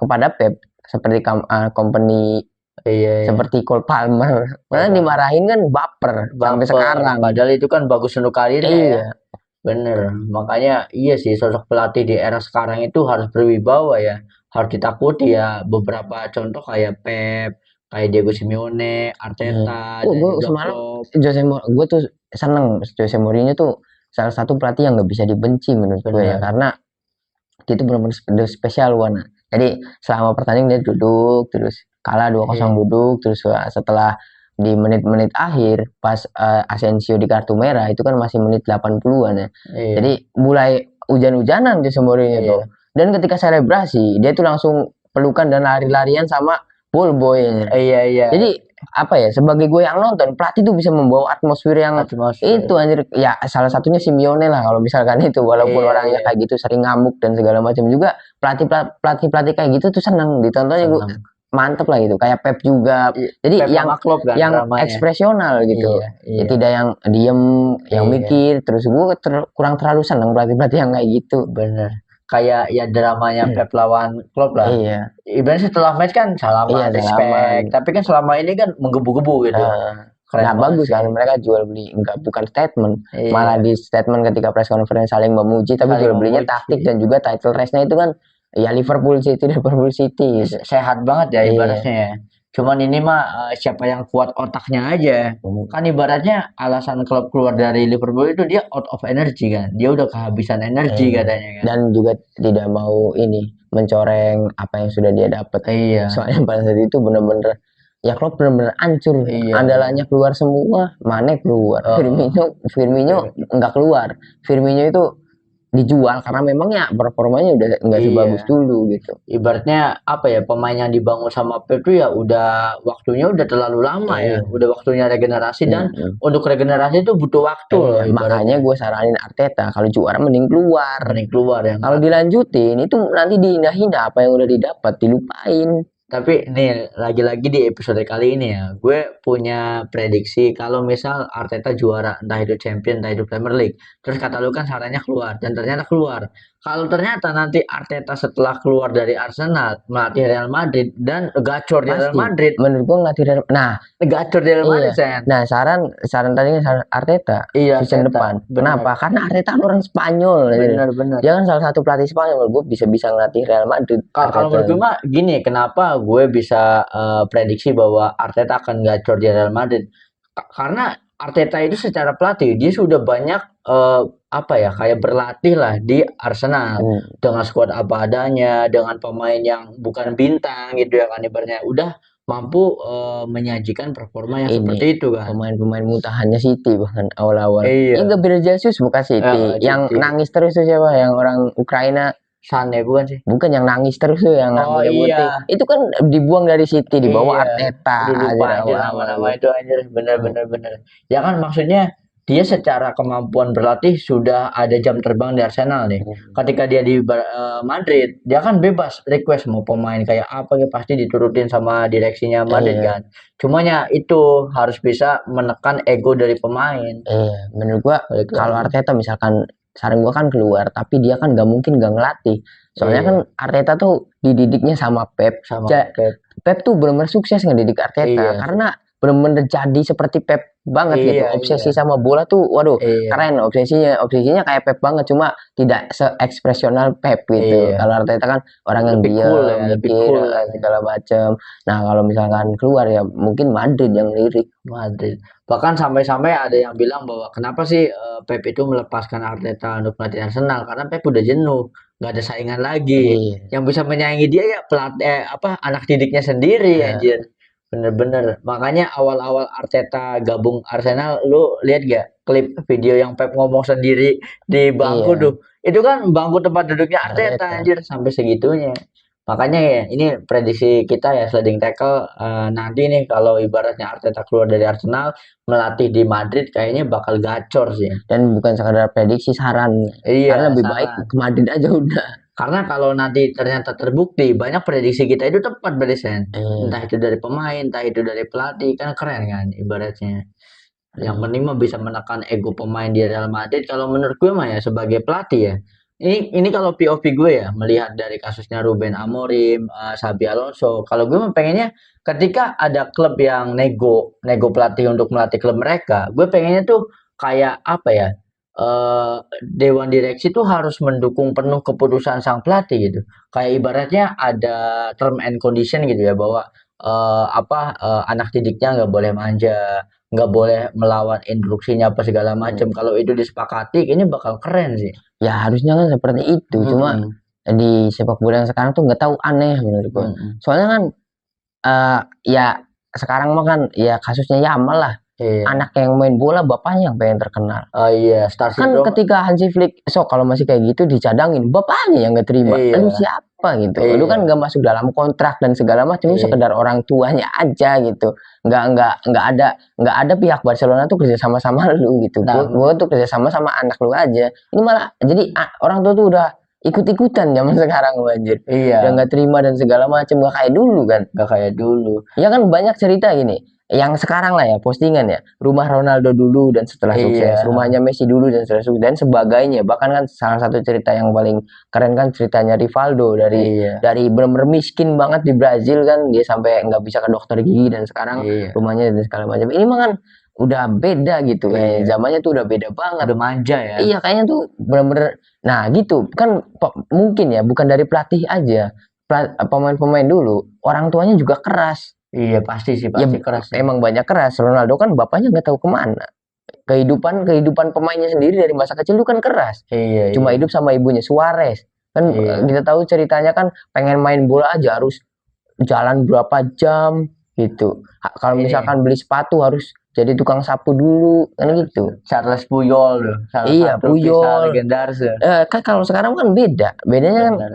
kepada Pep seperti company, Iya. seperti Cole Palmer, karena dimarahin kan baper sampai sekarang. Padahal itu kan bagus untuk karirnya ya. Iya. Bener, makanya iya sih sosok pelatih di era sekarang itu harus berwibawa ya, harus ditakuti ya. Beberapa contoh kayak Pep, kayak Diego Simeone, Arteta, dan Gue juga semalam Klopp. gue tuh seneng Jose Mourinho tuh salah satu pelatih yang nggak bisa dibenci menurut gue ya, Benar. karena dia itu benar-benar spesial warna. Jadi selama pertandingan dia duduk terus, kalah 2-0 Iya. duduk terus, setelah di menit-menit akhir pas Asensio di kartu merah itu kan masih menit 80-an ya. Iya. Jadi mulai hujan-hujanan Jose Mourinho Iya. tuh. Dan ketika selebrasi dia tuh langsung pelukan dan lari-larian sama ball boy-nya. Iya. Jadi apa ya, sebagai gue yang nonton, pelatih tuh bisa membawa atmosfer yang itu anjir. Ya salah satunya Simeone lah kalau misalkan itu, walaupun Iya, orangnya kayak gitu sering ngamuk dan segala macam, juga pelatih kayak gitu tuh seneng ditontonnya. Gue mantep lah gitu, kayak Pep juga. Jadi Pep yang sama Klopp kan yang dramanya. ekspresional gitu. Iya. Ya, tidak yang diem, yang Iya. mikir terus. Gue kurang terlalu seneng pelatih-pelatih yang kayak gitu. Bener. Kayak ya dramanya Pep lawan Klopp lah. Iya. Ibaratnya setelah match kan salaman, Iya, respect. salaman. Tapi kan selama ini kan menggebu-gebu gitu. Keren Nah banget bagus sih. kan, mereka jual beli, bukan statement, Iya. malah di statement ketika press conference saling memuji, tapi Saling jual belinya memuji. taktik dan juga title race-nya itu kan ya Liverpool City gitu. Sehat banget ya Iya. ibaratnya ya. Cuman ini mah siapa yang kuat otaknya aja. Kan ibaratnya alasan klub keluar dari Liverpool itu dia out of energy kan. Dia udah kehabisan energi katanya kan. Dan juga tidak mau ini mencoreng apa yang sudah dia dapat. Iya. Soalnya pada saat itu bener-bener ya Klopp bener-bener hancur. Iya. Andalannya keluar semua, Mane keluar, Firmino nggak keluar. Firmino itu dijual karena memangnya performanya udah nggak sebagus dulu gitu. Ibaratnya apa ya, pemain yang dibangun sama Pep tuh ya udah waktunya udah terlalu lama ya. Udah waktunya regenerasi dan untuk regenerasi itu butuh waktu loh. Makanya gue saranin Arteta kalau juara mending keluar. Ya. Kalau dilanjutin itu nanti dihina-hina apa yang udah didapat, dilupain. Tapi nih lagi-lagi di episode kali ini ya, gue punya prediksi kalau misal Arteta juara, entah itu Champion, entah itu Premier League. Terus kata lu kan sarannya keluar, dan ternyata keluar. Kalau ternyata nanti Arteta setelah keluar dari Arsenal melatih Real Madrid dan gacor di Real Madrid, menurut gue ngelatih Real, gacor di Real Madrid, Sen. Nah saran tadinya saran Arteta season depan. Bener. Kenapa? Karena Arteta orang Spanyol. Bener. Dia kan salah satu pelatih Spanyol. Gue bisa ngelatih Real Madrid. Kalau menurut gue mah gini, kenapa gue bisa prediksi bahwa Arteta akan gacor di Real Madrid? Karena Arteta itu secara pelatih dia sudah banyak kayak berlatih lah di Arsenal dengan skuad apa adanya, dengan pemain yang bukan bintang gitu ya kan, ibaratnya udah mampu menyajikan performa yang seperti itu kan. Pemain-pemain mutahannya City bahkan awal-awal. Iya. Gabriel Jesus bukan City. Yang nangis terus tuh siapa? Yang orang Ukraina. Sane bukan sih? Bukan, yang nangis terus tuh yang iya. Itu kan dibuang dari City, dibawa Arteta. Lupa aja nama-nama itu anjir, bener. Ya kan maksudnya dia secara kemampuan berlatih sudah ada jam terbang di Arsenal nih. Ketika dia di Madrid, dia kan bebas request mau pemain kayak apa ya pasti diturutin sama direksinya Madrid kan. Cumanya itu harus bisa menekan ego dari pemain. Menurut gua kalau Arteta misalkan saran gua kan keluar, tapi dia kan gak mungkin gak ngelatih. Soalnya kan Arteta tuh dididiknya sama Pep. Pep tuh benar-benar sukses ngedidik Arteta karena benar-benar jadi seperti Pep banget gitu. Iya, Obsesi iya, sama bola tuh, waduh, iya, keren obsesinya kayak Pep banget, cuma tidak se-ekspresional Pep gitu. iya. Kalau Arteta kan orang yang Lebih cool diam, ya, lebih mikir cool lah. segala macam. Nah, kalau misalkan keluar ya mungkin Madrid yang lirik. Madrid. Bahkan sampai-sampai ada yang bilang bahwa kenapa sih Pep itu melepaskan Arteta untuk melatih Arsenal karena Pep udah jenuh, nggak ada saingan lagi. Iya. Yang bisa menyaingi dia ya pelatih apa anak didiknya sendiri Nah, anjir. Bener-bener. Makanya awal-awal Arteta gabung Arsenal, lu lihat gak klip video yang Pep ngomong sendiri di bangku iya, tuh? Itu kan bangku tempat duduknya Arteta Arteta. anjir sampai segitunya. Makanya ya, ini prediksi kita ya sliding tackle nanti nih kalau ibaratnya Arteta keluar dari Arsenal melatih di Madrid kayaknya bakal gacor sih. Dan bukan sekadar prediksi, saran. Karena Iya, lebih baik saran. ke Madrid aja udah. Karena kalau nanti ternyata terbukti banyak prediksi kita itu tepat berarti Sen. Entah Iya. itu dari pemain, entah itu dari pelatih kan keren kan ibaratnya. Yang Iya. penting mah bisa menekan ego pemain di Real Madrid. Kalau menurut gue mah ya sebagai pelatih ya. Ini kalau POV gue ya melihat dari kasusnya Ruben Amorim, Xabi Alonso. Kalau gue mah pengennya ketika ada klub yang nego pelatih untuk melatih klub mereka, gue pengennya tuh kayak apa ya? Dewan direksi tuh harus mendukung penuh keputusan sang pelatih gitu. Kayak ibaratnya ada term and condition gitu ya bahwa anak didiknya nggak boleh manja, nggak boleh melawan instruksinya apa segala macam. Hmm. Kalau itu disepakati, ini bakal keren sih. Ya harusnya kan seperti itu. Cuma Mm-mm. di sepak bola yang sekarang tuh nggak tahu, aneh menurut gua. Mm-mm. Soalnya kan ya sekarang mah kan ya kasusnya Yamal lah. Iya. Anak yang main bola, bapaknya yang pengen terkenal. Oh iya, Star Kan Syndrome. ketika Hansi Flick, kalau masih kayak gitu dicadangin, bapaknya yang nggak terima. Lu Iya, siapa gitu? Lu kan iya, nggak masuk dalam kontrak dan segala macam, lu iya. sekedar orang tuanya aja gitu. Nggak ada pihak Barcelona tuh kerja sama lu gitu. Nah, Gua tuh kerja sama anak lu aja. Ini malah jadi orang tua tuh udah ikut-ikutan zaman sekarang, anjir. Udah iya, nggak terima dan segala macam, nggak kayak dulu kan. nggak kayak dulu. Ya kan banyak cerita gini. Yang sekarang lah ya postingan ya, rumah Ronaldo dulu dan setelah sukses, Iya, rumahnya Messi dulu dan setelah sukses dan sebagainya. Bahkan kan salah satu cerita yang paling keren kan ceritanya Rivaldo dari iya, dari benar-benar miskin banget di Brazil kan, dia sampai nggak bisa ke dokter gigi dan sekarang iya, rumahnya dan segala macam. Ini mah kan udah beda gitu, iya. zamannya tuh udah beda banget. Udah manja ya. Iya, kayaknya tuh bener-bener. Nah gitu kan, mungkin ya bukan dari pelatih aja, pemain-pemain dulu orang tuanya juga keras. Iya, pasti sih, Ya pasti keras sih. emang banyak keras. Ronaldo kan bapaknya nggak tahu kemana. Kehidupan kehidupan pemainnya sendiri dari masa kecil itu kan keras. Iya, Cuma iya, hidup sama ibunya Suarez. Kan iya, kita tahu ceritanya kan pengen main bola aja harus jalan berapa jam gitu. Kalau ini misalkan beli sepatu harus jadi tukang sapu dulu kan gitu. Charles Puyol tuh, salah Iya, satu kisah Puyol. legendaris tuh. Kan kalau sekarang kan beda. Bedanya kan Benar.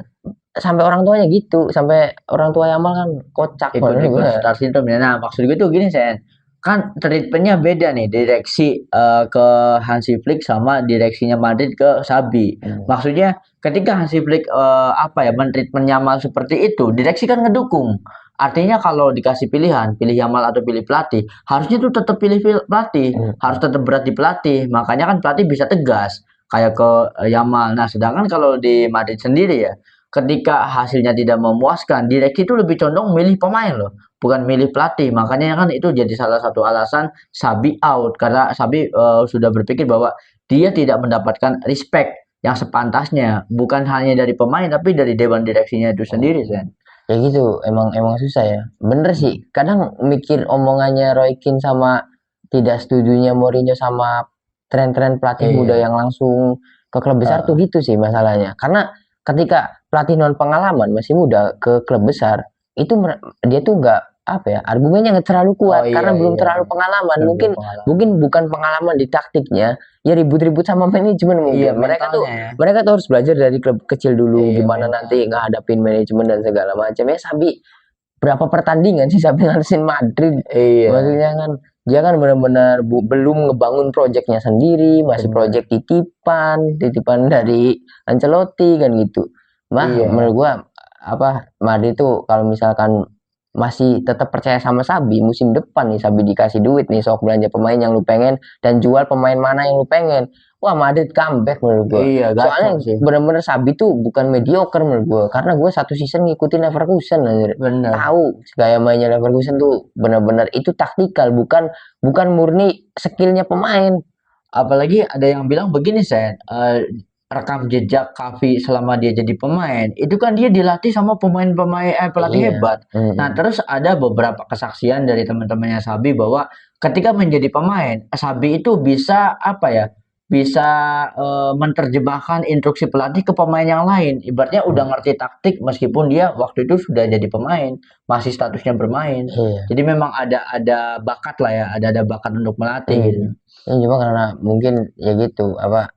sampai orang tuanya gitu, sampai orang tua Yamal kan kocak menurut Ikut-ikut gue. Star Syndrome ya. Nah, maksud gue tuh gini, Sen. Kan treatmentnya beda nih, direksi ke Hansi Flick sama direksinya Madrid ke Xabi. Hmm. Maksudnya ketika Hansi Flick apa ya, mentreatment Yamal seperti itu, direksi kan ngedukung. Artinya kalau dikasih pilihan, pilih Yamal atau pilih pelatih, harusnya tuh tetap pilih pelatih, Hmm. harus tetap berat di pelatih. Makanya kan pelatih bisa tegas kayak ke Yamal. Nah, sedangkan kalau di Madrid sendiri ya, ketika hasilnya tidak memuaskan, direksi itu lebih condong milih pemain loh, bukan milih pelatih. Makanya kan itu jadi salah satu alasan Sabi out karena Sabi sudah berpikir bahwa dia tidak mendapatkan respect yang sepantasnya, bukan hanya dari pemain tapi dari dewan direksinya itu sendiri, Sen. Ya gitu, emang emang susah ya. Bener sih, kadang mikir omongannya Roy Keane sama tidak setujunya Mourinho sama tren-tren pelatih muda Iya, yang langsung ke klub besar tuh heeh, gitu sih masalahnya. Karena ketika pelatih non pengalaman masih muda ke klub besar, itu dia tuh nggak apa ya, argumennya nggak terlalu oh kuat iya karena belum iya, terlalu pengalaman. udah Mungkin berpengalaman. mungkin bukan pengalaman di taktiknya, ya ribut-ribut sama manajemen Iya, mungkin. mentalnya ya. Mereka tuh harus belajar dari klub kecil dulu, Iya, gimana nanti mentalnya. ngadapin manajemen dan segala macam. Ya Sabi berapa pertandingan sih Sabi ngabisin Madrid? Iya, Maksudnya kan dia kan benar-benar belum ngebangun proyeknya sendiri, masih bener. proyek titipan dari Ancelotti kan gitu. Menurut Iya, gua apa, Madrid tuh kalau misalkan masih tetap percaya sama Sabi, musim depan nih Sabi dikasih duit nih, sok belanja pemain yang lu pengen dan jual pemain mana yang lu pengen. wah Madrid comeback menurut gue. Iya, gacor Soalnya sih. bener-bener Sabi tuh bukan mediocre menurut gue, karena gue satu season ngikutin Leverkusen anjir. Bener. Tahu gaya mainnya Leverkusen tuh bener-bener itu taktikal, bukan murni skillnya pemain. Apalagi ada yang bilang begini, Sen, rekam jejak Xavi selama dia jadi pemain, itu kan dia dilatih sama pelatih Iya. hebat. Nah, terus ada beberapa kesaksian dari teman-temannya Sabi bahwa ketika menjadi pemain, Sabi itu bisa apa ya? Bisa menerjemahkan instruksi pelatih ke pemain yang lain. Ibaratnya udah ngerti taktik meskipun dia waktu itu sudah jadi pemain, masih statusnya bermain. Iya. Jadi memang ada bakat lah ya, ada bakat untuk melatih gitu. Ya, cuma karena mungkin ya gitu apa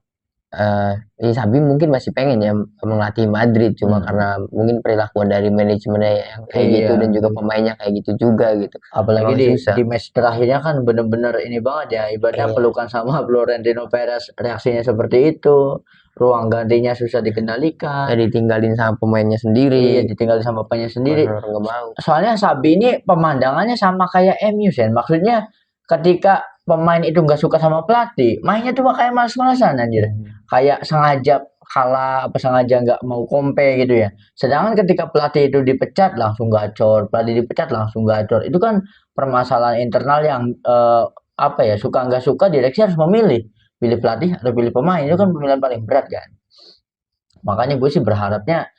Sabi mungkin masih pengen ya melatih Madrid, cuma karena mungkin perilakuan dari manajemennya yang kayak gitu Iya. dan juga pemainnya kayak gitu juga gitu. Apalagi Emang susah. di match terakhirnya kan bener-bener ini banget ya, ibaratnya Iya. pelukan sama Florentino Perez, reaksinya seperti itu, ruang gantinya susah Ya, dikendalikan, ditinggalin sama pemainnya iya sendiri. ditinggal sama pemainnya sendiri. Bener nggak mau. Soalnya Sabi ini pemandangannya sama kayak MU, Sen. Maksudnya ketika pemain itu nggak suka sama pelatih, mainnya tuh kayak males-malesan anjir. Kayak sengaja kalah apa sengaja nggak mau kompe gitu ya. Sedangkan ketika pelatih itu dipecat langsung gacor, pelatih dipecat langsung gacor. Itu kan permasalahan internal yang apa ya, suka nggak suka direksi harus memilih, pilih pelatih atau pilih pemain. Itu kan pemilihan paling berat kan. Makanya gue sih berharapnya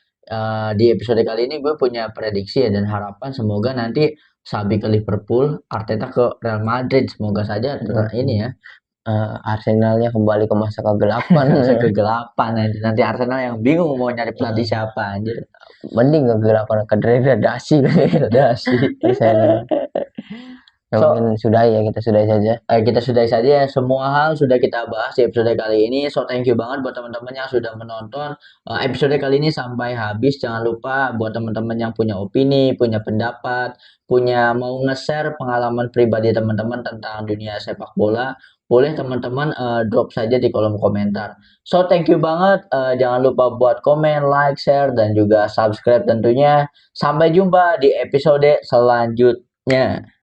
di episode kali ini gue punya prediksi ya dan harapan semoga nanti Sabi ke Liverpool, Arteta ke Real Madrid. Semoga saja ini ya Arsenalnya kembali ke masa kegelapan. masa kegelapan nanti Arsenal yang bingung mau nyari pelatih siapa anjir. Mending kegelapan ke degradasi. Arsenal. Mungkin sudah ya, kita sudahi saja. Kita sudahi saja ya. Semua hal sudah kita bahas di episode kali ini. So thank you banget buat teman-teman yang sudah menonton episode kali ini sampai habis. Jangan lupa buat teman-teman yang punya opini, punya pendapat, punya mau nge-share pengalaman pribadi teman-teman tentang dunia sepak bola, boleh teman-teman drop saja di kolom komentar. So thank you banget. Jangan lupa buat komen, like, share, dan juga subscribe tentunya. Sampai jumpa di episode selanjutnya.